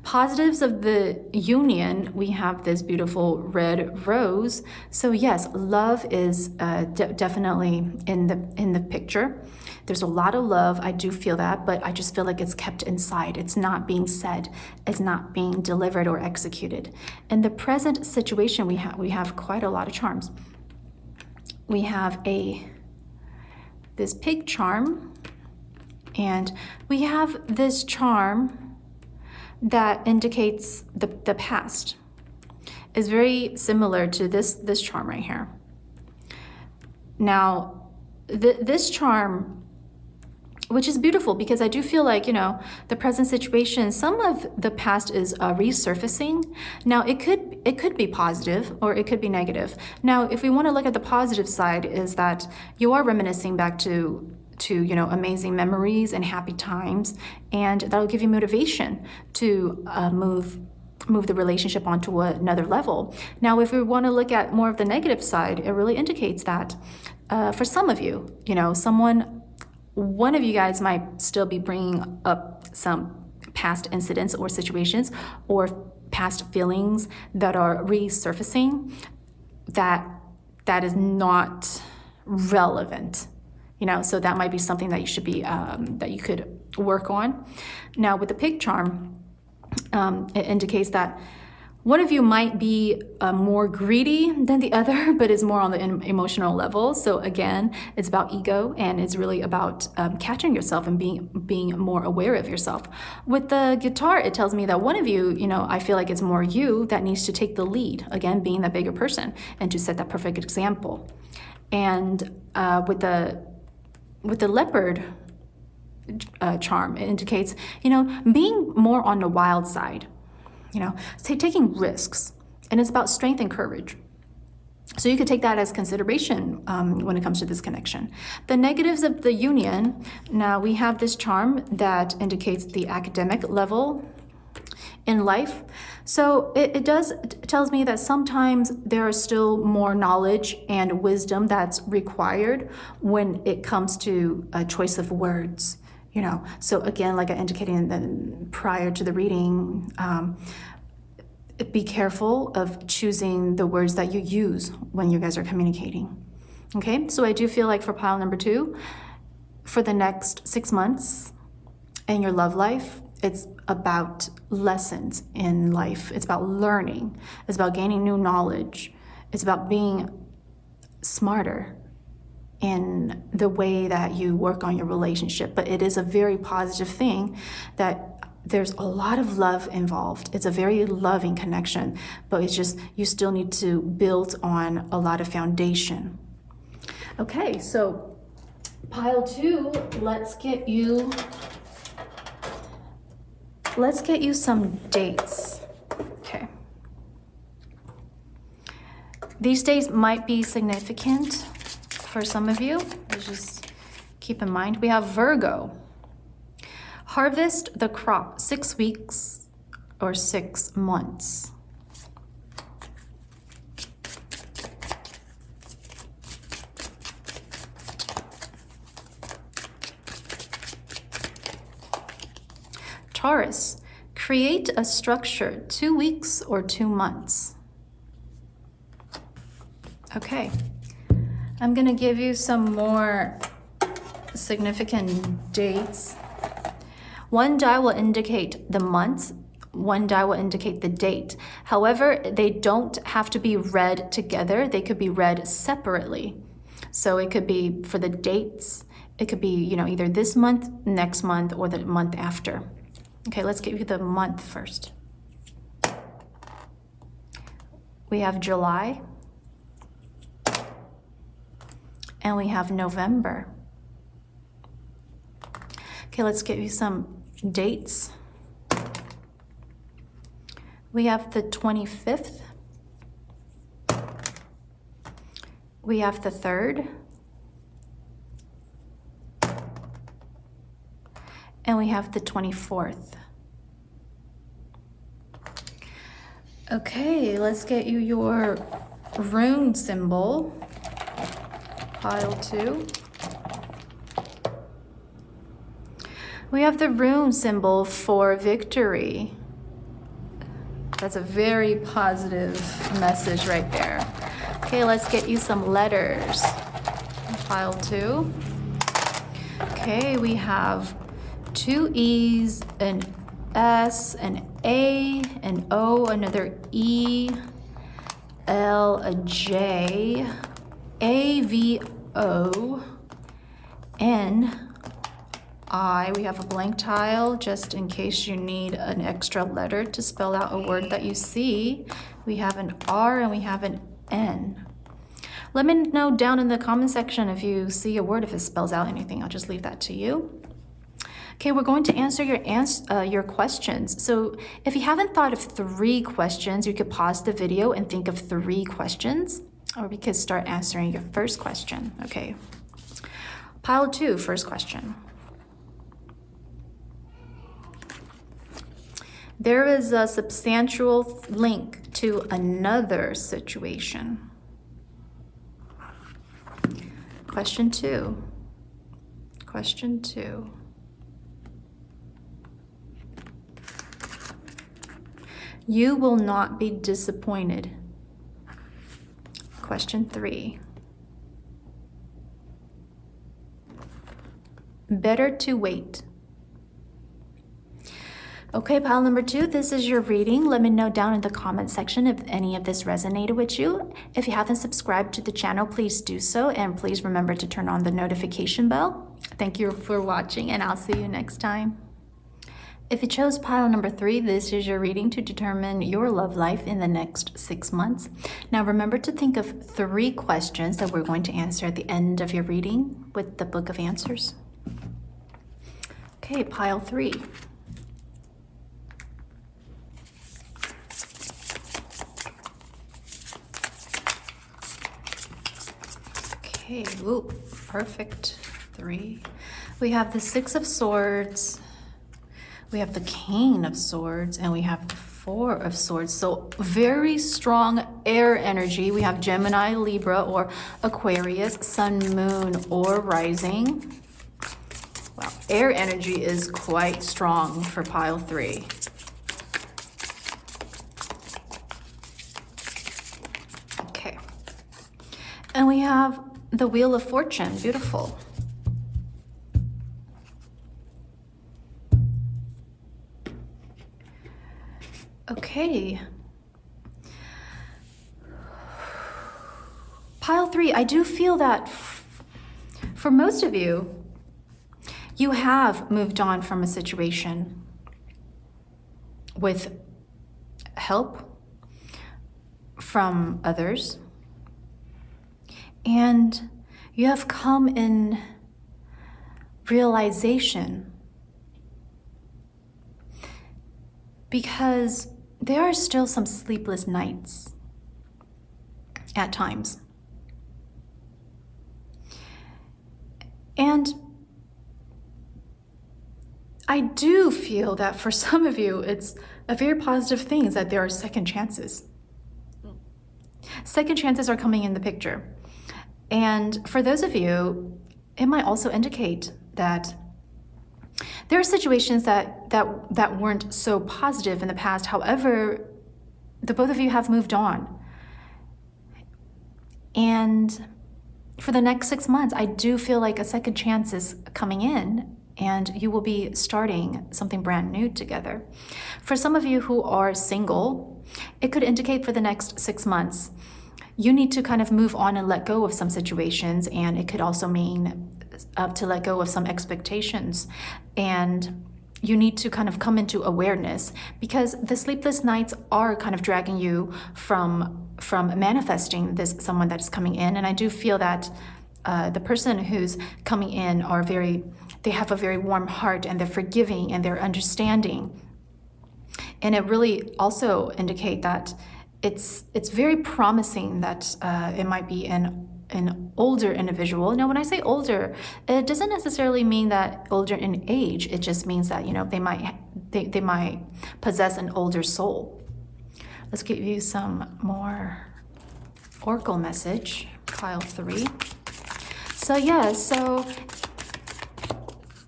Positives of the union, we have this beautiful red rose. So yes, love is definitely in the picture. There's a lot of love, I do feel that, but I just feel like it's kept inside. It's not being said, it's not being delivered or executed. In the present situation, we have quite a lot of charms. We have this pig charm, and we have this charm that indicates the past. Is very similar to this charm right here. Now, this charm, which is beautiful because I do feel like, the present situation, some of the past is resurfacing. Now, it could be positive or it could be negative. Now, if we want to look at the positive side, is that you are reminiscing back to amazing memories and happy times, and that'll give you motivation to move the relationship onto another level. Now, if we want to look at more of the negative side, it really indicates that for some of you, one of you guys might still be bringing up some past incidents or situations or past feelings that are resurfacing that is not relevant. So that might be something that you should be that you could work on. Now with the pig charm, it indicates that one of you might be more greedy than the other, but is more on the emotional level. So again, it's about ego, and it's really about catching yourself and being more aware of yourself. With the guitar, it tells me that one of you, I feel like it's more you that needs to take the lead, again, being the bigger person and to set that perfect example. And with the leopard charm, it indicates, being more on the wild side, taking risks, and it's about strength and courage. So you could take that as consideration when it comes to this connection. The negatives of the union, now we have this charm that indicates the academic level in life. So it tells me that sometimes there is still more knowledge and wisdom that's required when it comes to a choice of words. So again, like I indicated prior to the reading, be careful of choosing the words that you use when you guys are communicating. Okay, so I do feel like for pile number 2, for the next 6 months in your love life, it's about lessons in life. It's about learning. It's about gaining new knowledge. It's about being smarter in the way that you work on your relationship. But it is a very positive thing that there's a lot of love involved. It's a very loving connection, but it's just, you still need to build on a lot of foundation. Okay, so pile 2, let's get you some dates. Okay. These days might be significant for some of you. Just keep in mind, we have Virgo. Harvest the crop 6 weeks or 6 months. Taurus, create a structure 2 weeks or 2 months. Okay, I'm gonna give you some more significant dates. One die will indicate the month, one die will indicate the date. However, they don't have to be read together. They could be read separately. So it could be for the dates, it could be, either this month, next month, or the month after. Okay, let's give you the month first. We have July, and we have November. Okay, let's give you some dates. We have the 25th. We have the 3rd. And we have the 24th. Okay, let's get you your rune symbol. Pile 2. We have the rune symbol for victory. That's a very positive message right there. Okay, let's get you some letters. Pile 2. Okay, we have 2 E's, an S, an A, an O, another E, L, a J, A, V, O, N, I. We have a blank tile just in case you need an extra letter to spell out a word that you see. We have an R and we have an N. Let me know down in the comment section if you see a word, if it spells out anything. I'll just leave that to you. Okay, we're going to answer your questions. So if you haven't thought of 3 questions, you could pause the video and think of 3 questions, or we could start answering your first question. Okay, pile 2, first question. There is a substantial link to another situation. Question 2. Question 2. You will not be disappointed. Question 3. Better to wait. Okay, pile number 2, this is your reading. Let me know down in the comment section if any of this resonated with you. If you haven't subscribed to the channel, please do so, and please remember to turn on the notification bell. Thank you for watching, and I'll see you next time. If you chose pile number 3, this is your reading to determine your love life in the next 6 months. Now remember to think of 3 questions that we're going to answer at the end of your reading with the book of answers. Okay, pile 3. Okay, ooh, perfect. 3. We have the 6 of Swords, we have the King of Swords, and we have the 4 of Swords. So very strong air energy. We have Gemini, Libra, or Aquarius, Sun, Moon, or Rising. Wow, air energy is quite strong for pile 3. Okay, and we have the Wheel of Fortune. Beautiful. Okay. Pile 3, I do feel that for most of you, you have moved on from a situation with help from others. And you have come in realization, because there are still some sleepless nights at times. And I do feel that for some of you, it's a very positive thing is that there are second chances. Second chances are coming in the picture. And for those of you, it might also indicate that there are situations that weren't so positive in the past. However, the both of you have moved on. And for the next 6 months, I do feel like a second chance is coming in, and you will be starting something brand new together. For some of you who are single, it could indicate for the next 6 months, you need to kind of move on and let go of some situations, and it could also mean to let go of some expectations. And you need to kind of come into awareness, because the sleepless nights are kind of dragging you from manifesting this someone that's coming in. And I do feel that the person who's coming in they have a very warm heart, and they're forgiving, and they're understanding. And it really also indicate that it's very promising that it might be an older individual. Now, when I say older, it doesn't necessarily mean that older in age. It just means that, you know, they might possess an older soul. Let's give you some more oracle message, pile 3. So so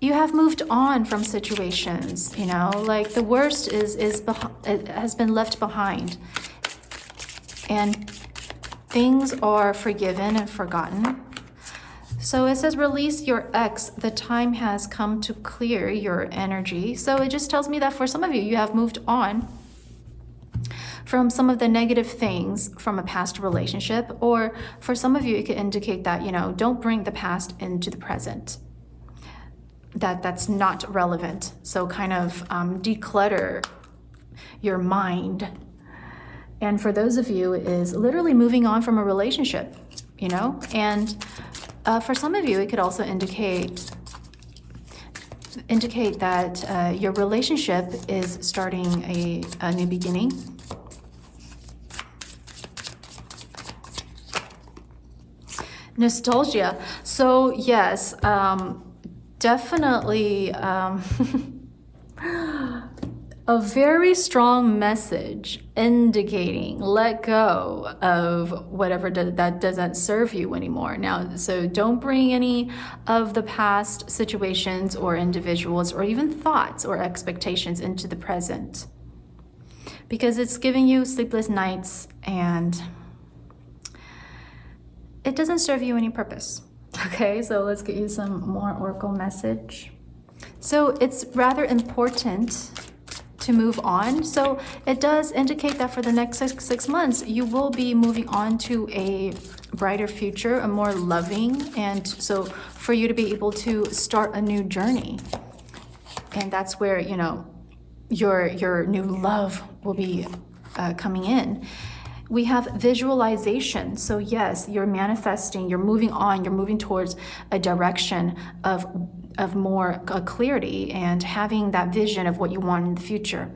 you have moved on from situations, you know, like the worst it has been left behind. And things are forgiven and forgotten. So it says, release your ex. The time has come to clear your energy. So it just tells me that for some of you, you have moved on from some of the negative things from a past relationship. Or for some of you, it could indicate that, you know, don't bring the past into the present. That's not relevant. So kind of declutter your mind. And for those of you, is literally moving on from a relationship, you know? And for some of you, it could also indicate that your relationship is starting a new beginning. Nostalgia. So yes, definitely a very strong message indicating let go of whatever that doesn't serve you anymore. Now, so don't bring any of the past situations or individuals or even thoughts or expectations into the present. because it's giving you sleepless nights and it doesn't serve you any purpose. Okay, so let's get you some more oracle message. So it's rather important to move on. So it does indicate that for the next six months, you will be moving on to a brighter future, a more loving, and so for you to be able to start a new journey. And that's where, you know, your new love will be coming in. We have visualization. So yes, you're manifesting, you're moving on, you're moving towards a direction of more clarity and having that vision of what you want in the future.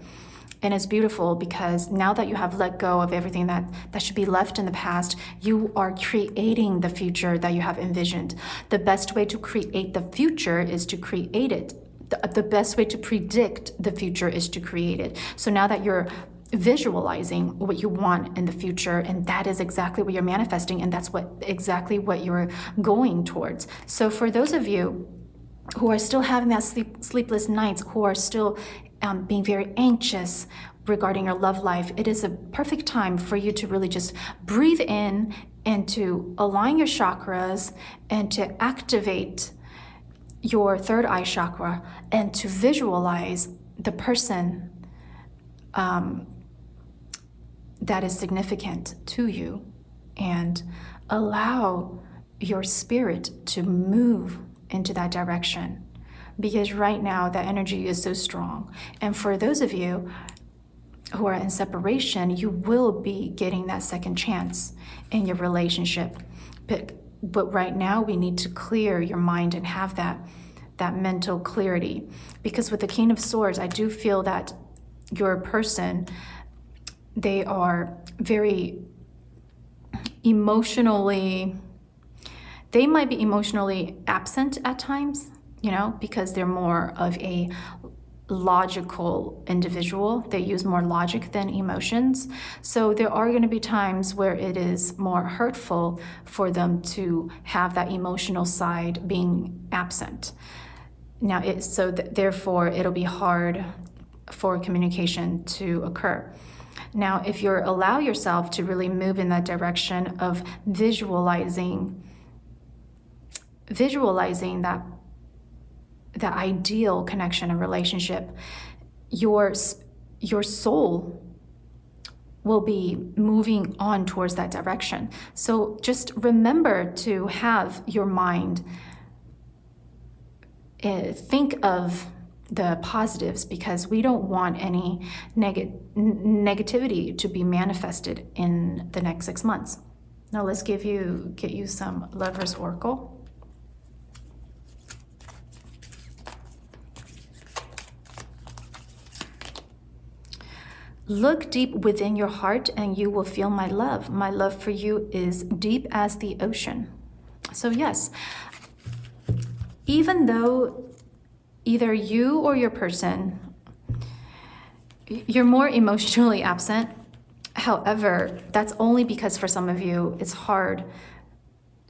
And it's beautiful because now that you have let go of everything that should be left in the past, you are creating the future that you have envisioned. The best way to create the future is to create it. The best way to predict the future is to create it. So now that you're visualizing what you want in the future, and that is exactly what you're manifesting, and that's exactly what you're going towards. So for those of you who are still having that sleepless nights, who are still being very anxious regarding your love life, it is a perfect time for you to really just breathe in and to align your chakras and to activate your third eye chakra and to visualize the person that is significant to you and allow your spirit to move into that direction, because right now that energy is so strong. And for those of you who are in separation, you will be getting that second chance in your relationship. But right now we need to clear your mind and have that mental clarity, because with the King of Swords, I do feel that your person, they are very emotionally, they might be emotionally absent at times, you know, because they're more of a logical individual. They use more logic than emotions. So there are going to be times where it is more hurtful for them to have that emotional side being absent. Now, therefore, it'll be hard for communication to occur. Now, if you allow yourself to really move in that direction of visualizing that ideal connection and relationship, your soul will be moving on towards that direction. So just remember to have your mind think of the positives, because we don't want any negativity to be manifested in the next 6 months. Now let's get you some Lover's Oracle. Look deep within your heart and you will feel my love. My love for you is deep as the ocean. So yes, even though either you or your person, you're more emotionally absent, however, that's only because for some of you, it's hard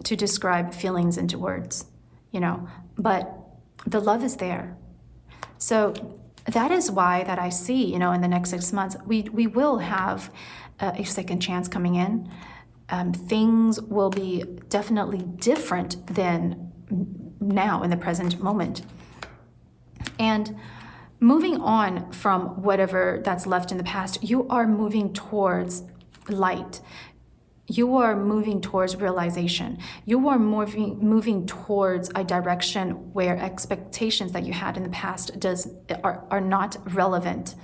to describe feelings into words, you know, but the love is there. So that is why that I see, you know, in the next 6 months, we will have a second chance coming in. Things will be definitely different than now in the present moment. And moving on from whatever that's left in the past, you are moving towards light. You are moving towards realization. You are moving towards a direction where expectations that you had in the past are not relevant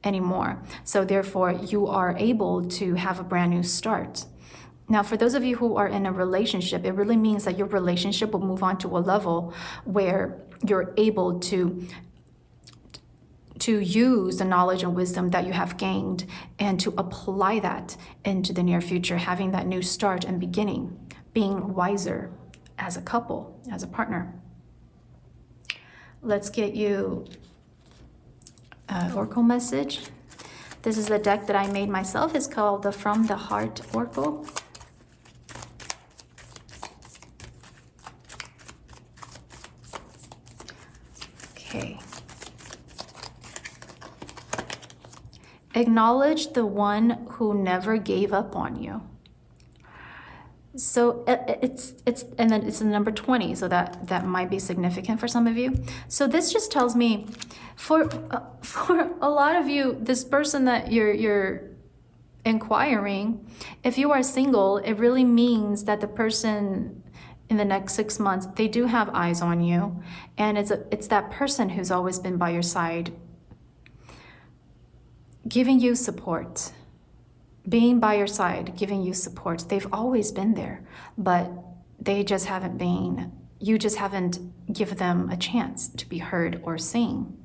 anymore. So therefore, you are able to have a brand new start. Now, for those of you who are in a relationship, it really means that your relationship will move on to a level where you're able to use the knowledge and wisdom that you have gained and to apply that into the near future, having that new start and beginning, being wiser as a couple, as a partner. Let's get you Oracle message. This is a deck that I made myself. It's called the From the Heart Oracle. Okay. Acknowledge the one who never gave up on you. So and then it's the number 20, so that might be significant for some of you. So this just tells me, for a lot of you, this person that you're inquiring, if you are single, it really means that the person in the next 6 months, they do have eyes on you, and it's that person who's always been by your side, giving you support. Being by your side, giving you support. They've always been there, but you just haven't given them a chance to be heard or seen.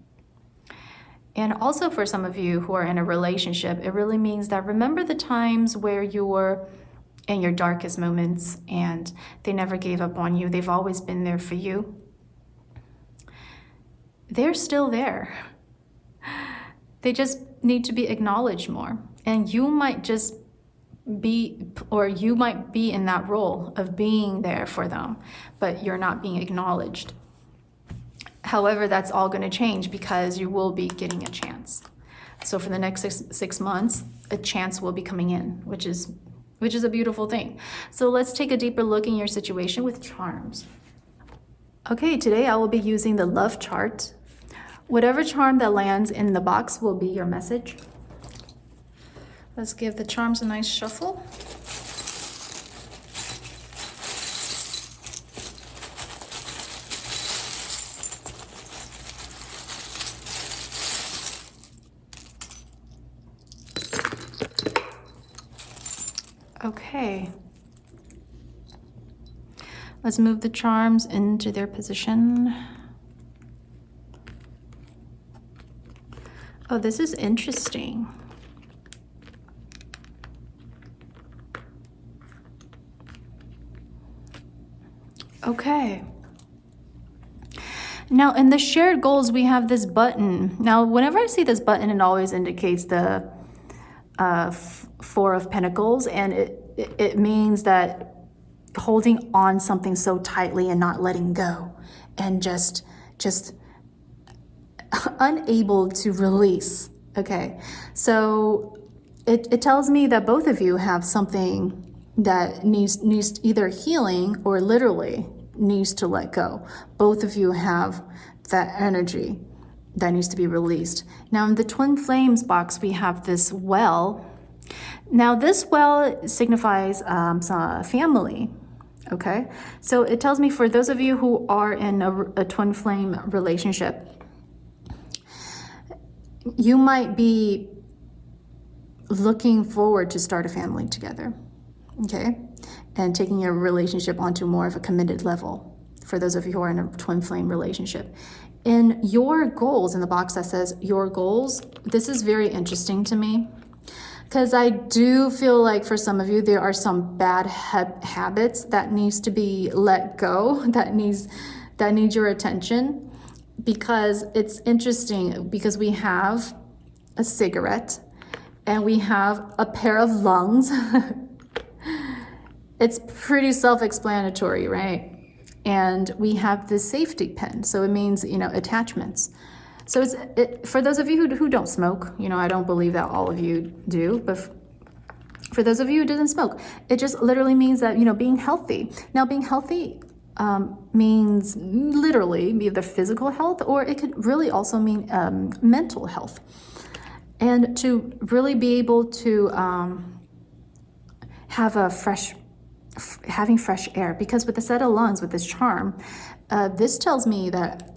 And also for some of you who are in a relationship, it really means that remember the times where you were in your darkest moments and they never gave up on you. They've always been there for you. They're still there. They just need to be acknowledged more. And you might just be, or you might be in that role of being there for them, but you're not being acknowledged. However, that's all going to change because you will be getting a chance. So for the next six months, a chance will be coming in, which is a beautiful thing. So let's take a deeper look in your situation with charms. Okay, today I will be using the love chart. Whatever charm that lands in the box will be your message. Let's give the charms a nice shuffle. Okay. Let's move the charms into their position. Oh, this is interesting. Okay. Now in the shared goals, we have this button. Now, whenever I see this button, it always indicates the Four of Pentacles, and it means that holding on something so tightly and not letting go, and just unable to release. Okay, so it tells me that both of you have something that needs either healing or literally needs to let go. Both of you have that energy that needs to be released. Now in the twin flames box, we have this well. Now this well signifies family. Okay, so it tells me for those of you who are in a twin flame relationship, you might be looking forward to start a family together. Okay, and taking your relationship onto more of a committed level for those of you who are in a twin flame relationship. In your goals, in the box that says your goals, this is very interesting to me because I do feel like for some of you there are some bad habits that needs to be let go, that need your attention, because it's interesting because we have a cigarette and we have a pair of lungs. It's pretty self-explanatory, right? And we have the safety pin, so it means, attachments. So for those of you who don't smoke, I don't believe that all of you do, but for those of you who doesn't smoke, it just literally means that, being healthy. Now, being healthy means literally either physical health, or it could really also mean mental health. And to really be able to having fresh air, because with the set of lungs, with this charm, this tells me that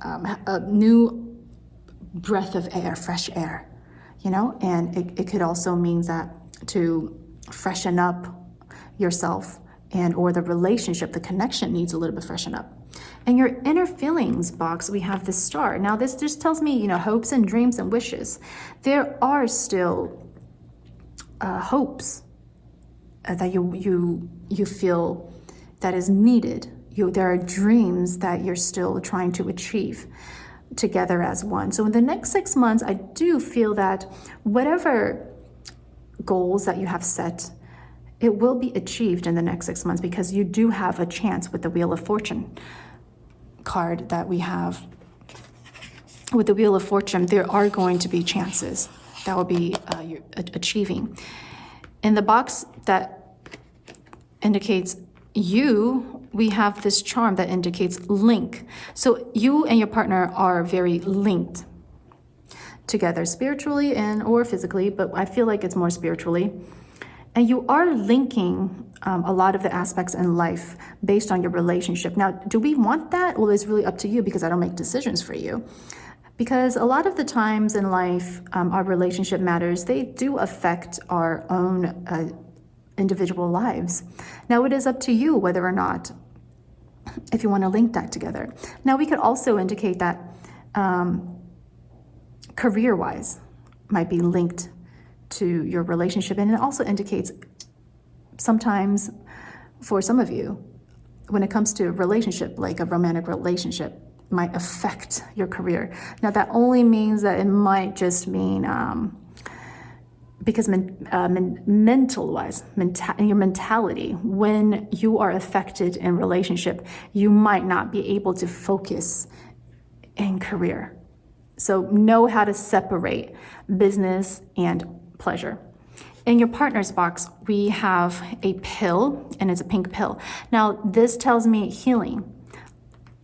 a new breath of air, fresh air, and it could also mean that to freshen up yourself or the relationship, the connection needs a little bit freshen up. And your inner feelings box, we have the star. Now this just tells me, hopes and dreams and wishes. There are still hopes that you feel that is needed. There are dreams that you're still trying to achieve together as one. So in the next 6 months, I do feel that whatever goals that you have set, it will be achieved in the next 6 months, because you do have a chance with the Wheel of Fortune card that we have. With the Wheel of Fortune, there are going to be chances that will be you're achieving. In the box that indicates you, we have this charm that indicates link. So you and your partner are very linked together spiritually and or physically, but I feel like it's more spiritually. And you are linking a lot of the aspects in life based on your relationship. Now, do we want that? Well, it's really up to you, because I don't make decisions for you. Because a lot of the times in life, our relationship matters, they do affect our own individual lives. Now, it is up to you whether or not, if you want to link that together. Now, we could also indicate that career-wise might be linked to your relationship. And it also indicates sometimes for some of you, when it comes to a relationship, like a romantic relationship, might affect your career. Now, that only means that it might just mean because mental-wise, your mentality, when you are affected in relationship, you might not be able to focus in career. So know how to separate business and pleasure. In your partner's box, we have a pill, and it's a pink pill. Now, this tells me healing.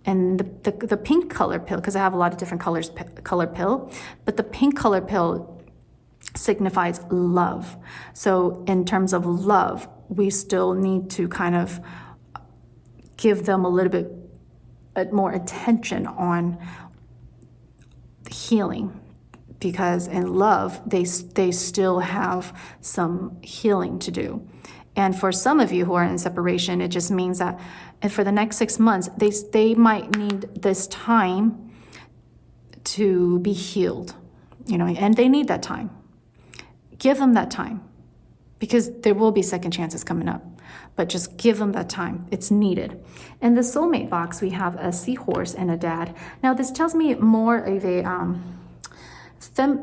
And the pink color pill, because I have a lot of different color pill, but the pink color pill signifies love. So in terms of love, we still need to kind of give them a little bit more attention on healing, because in love, they still have some healing to do. And for some of you who are in separation, it just means that for the next 6 months, they might need this time to be healed, and they need that time. Give them that time, because there will be second chances coming up, but just give them that time. It's needed. In the soulmate box, we have a seahorse and a dad. Now, this tells me more of a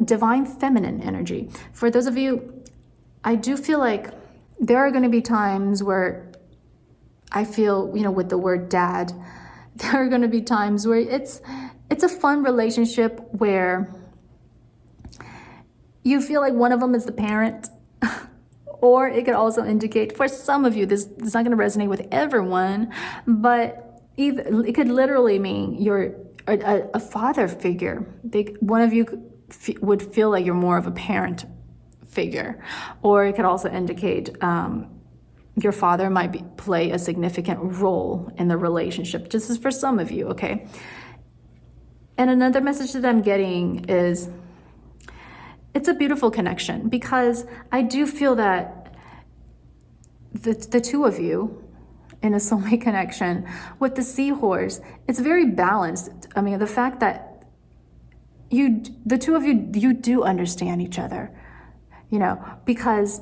divine feminine energy. For those of you, I do feel like there are going to be times where I feel, with the word dad, there are going to be times where it's a fun relationship where you feel like one of them is the parent. Or it could also indicate, for some of you, this is not going to resonate with everyone, but it could literally mean you're a father figure. One of you would feel like you're more of a parent figure. Or it could also indicate your father might play a significant role in the relationship. This is for some of you, okay? And another message that I'm getting is, it's a beautiful connection, because I do feel that the two of you in a soulmate connection with the seahorse, it's very balanced. I mean, the fact that the two of you do understand each other, because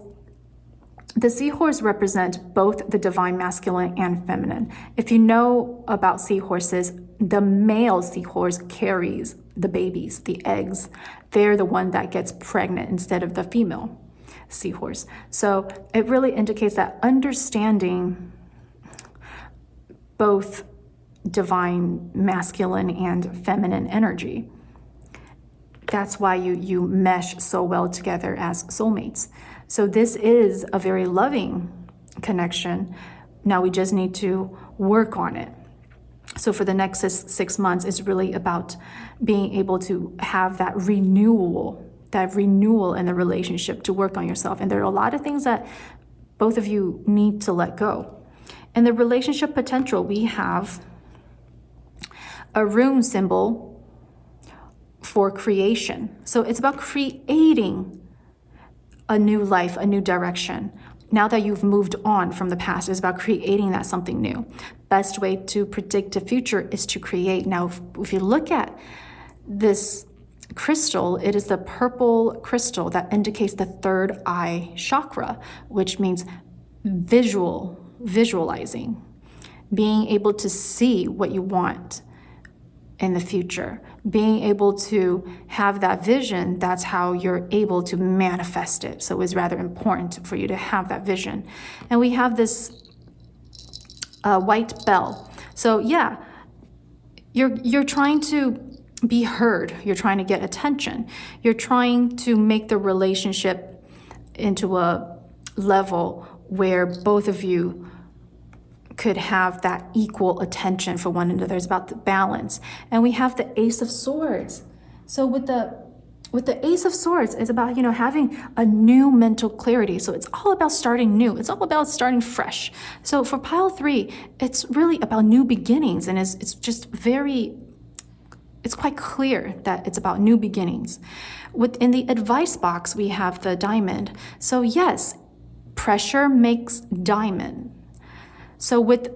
the seahorse represent both the divine masculine and feminine. If you know about seahorses, the male seahorse carries the babies, the eggs. They're the one that gets pregnant instead of the female seahorse. So it really indicates that understanding both divine masculine and feminine energy. That's why you mesh so well together as soulmates. So this is a very loving connection. Now we just need to work on it. So for the next 6 months, it's really about being able to have that renewal in the relationship, to work on yourself. And there are a lot of things that both of you need to let go. In the relationship potential, we have a rune symbol for creation. So it's about creating a new life, a new direction. Now that you've moved on from the past, it's about creating that something new. Best way to predict the future is to create. Now, if you look at this crystal, it is the purple crystal that indicates the third eye chakra, which means visualizing, being able to see what you want in the future, being able to have that vision. That's how you're able to manifest it. So it's rather important for you to have that vision. And we have this white bell. So yeah, you're trying to be heard. You're trying to get attention. You're trying to make the relationship into a level where both of you could have that equal attention for one another. It's about the balance. And we have the Ace of Swords. So with the Ace of Swords, it's about, having a new mental clarity. So it's all about starting new. It's all about starting fresh. So for pile 3, it's really about new beginnings. And it's just it's quite clear that it's about new beginnings. Within the advice box, we have the Diamond. So yes, pressure makes diamond. So with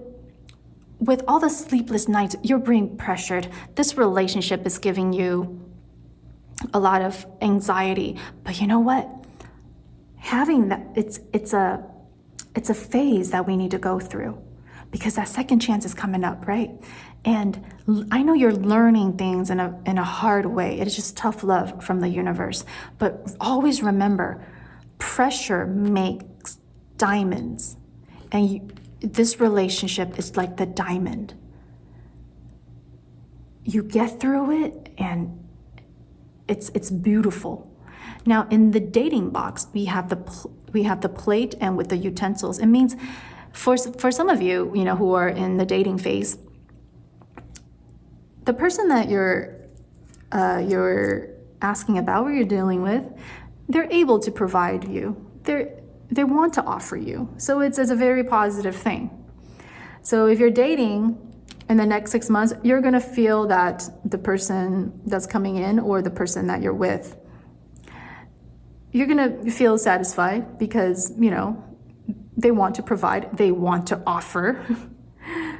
all the sleepless nights, you're being pressured. This relationship is giving you a lot of anxiety. But you know what? Having that, it's a phase that we need to go through, because that second chance is coming up, right? And I know you're learning things in a hard way. It is just tough love from the universe. But always remember, pressure makes diamonds. And this relationship is like the diamond. You get through it and it's beautiful. Now in the dating box, we have the plate, and with the utensils, it means for some of you, who are in the dating phase, the person that you're asking about, or you're dealing with, they're able to provide you. They want to offer you. So it's a very positive thing. So if you're dating in the next 6 months, you're gonna feel that the person that's coming in, or the person that you're with, you're gonna feel satisfied because, they want to provide, they want to offer.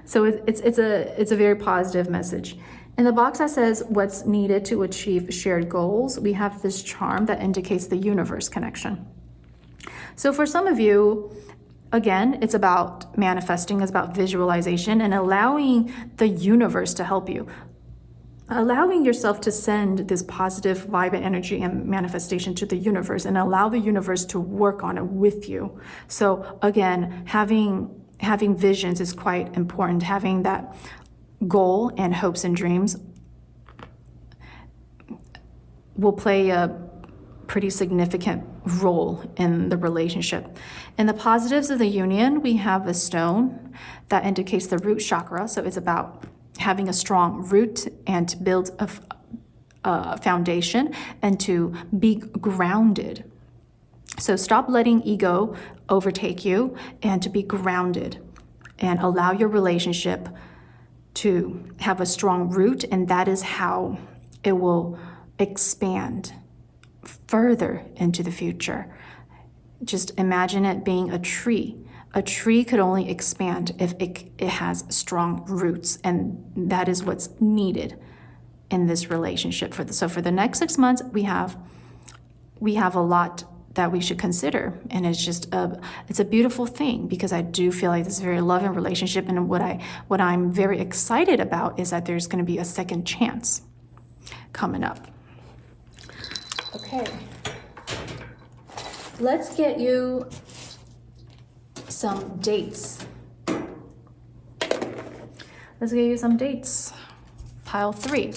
So it's a very positive message. In the box that says what's needed to achieve shared goals, we have this charm that indicates the universe connection. So for some of you, again, it's about manifesting, it's about visualization and allowing the universe to help you. Allowing yourself to send this positive vibe and energy and manifestation to the universe, and allow the universe to work on it with you. So again, having visions is quite important. Having that goal and hopes and dreams will play a pretty significant role in the relationship. In the positives of the union, we have a stone that indicates the root chakra. So it's about having a strong root and to build a foundation and to be grounded. So stop letting ego overtake you, and to be grounded, and allow your relationship to have a strong root, and that is how it will expand further into the future. Just imagine it being a tree. A tree could only expand if it has strong roots, and that is what's needed in this relationship. So for the next 6 months, we have a lot that we should consider, and it's a beautiful thing, because I do feel like this is a very loving relationship, and what I'm very excited about is that there's going to be a second chance coming up. Okay, let's get you some dates. Pile 3.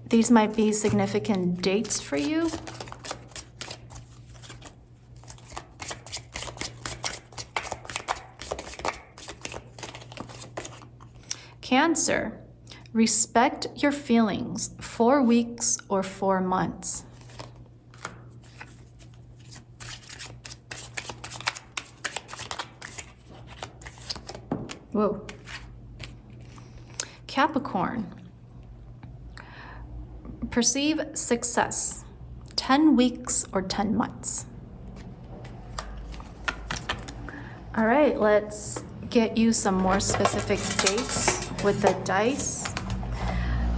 These might be significant dates for you. Cancer, respect your feelings. 4 weeks or 4 months. Whoa. Capricorn, perceive success. 10 weeks or 10 months. All right, let's get you some more specific dates with the dice.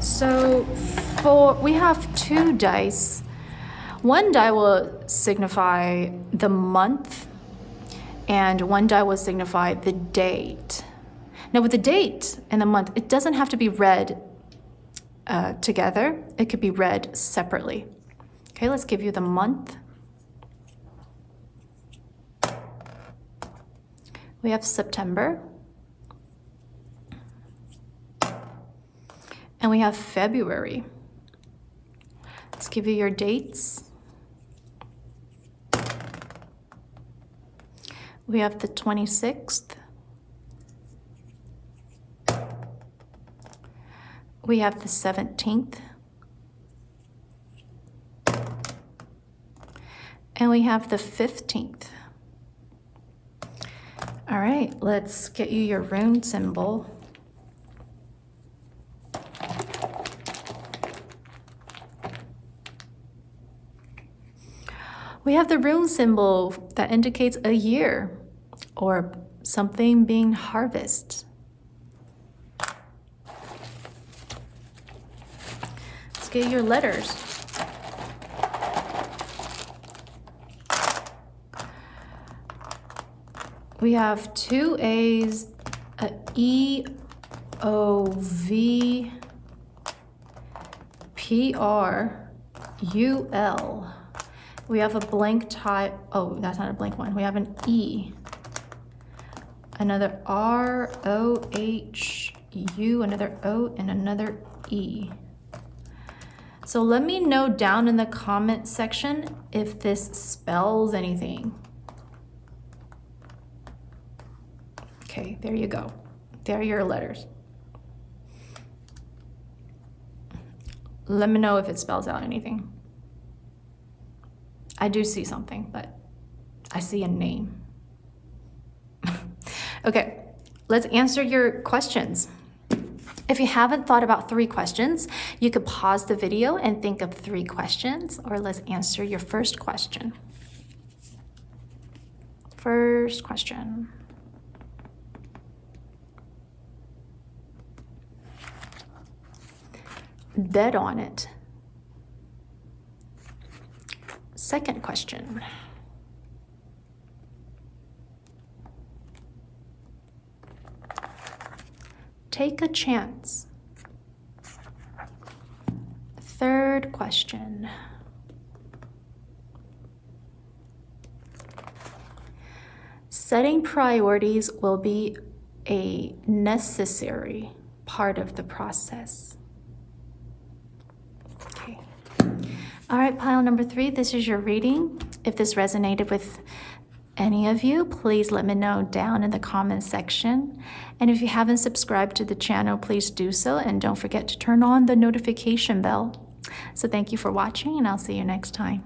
So we have 2 dice. One die will signify the month, and one die will signify the date. Now with the date and the month, it doesn't have to be read together. It could be read separately. Okay, let's give you the month. We have September. And we have February. Let's give you your dates. We have the 26th. We have the 17th. And we have the 15th. All right, let's get you your rune symbol. We have the rune symbol that indicates a year or something being harvested. Let's get your letters. We have two A's, a E, O, V, P, R, U, L. We have a blank type. Oh, that's not a blank one. We have an E, another R, O, H, U, another O, and another E. So let me know down in the comment section if this spells anything. Okay, there you go. There are your letters. Let me know if it spells out anything. I do see something, but I see a name. Okay, let's answer your questions. If you haven't thought about 3 questions, you could pause the video and think of 3 questions, or let's answer your first question. First question. Dead on it. Second question. Take a chance. Third question. Setting priorities will be a necessary part of the process. Okay. All right, pile number 3, this is your reading. If this resonated with any of you, please let me know down in the comment section. And if you haven't subscribed to the channel, please do so. And don't forget to turn on the notification bell. So thank you for watching, and I'll see you next time.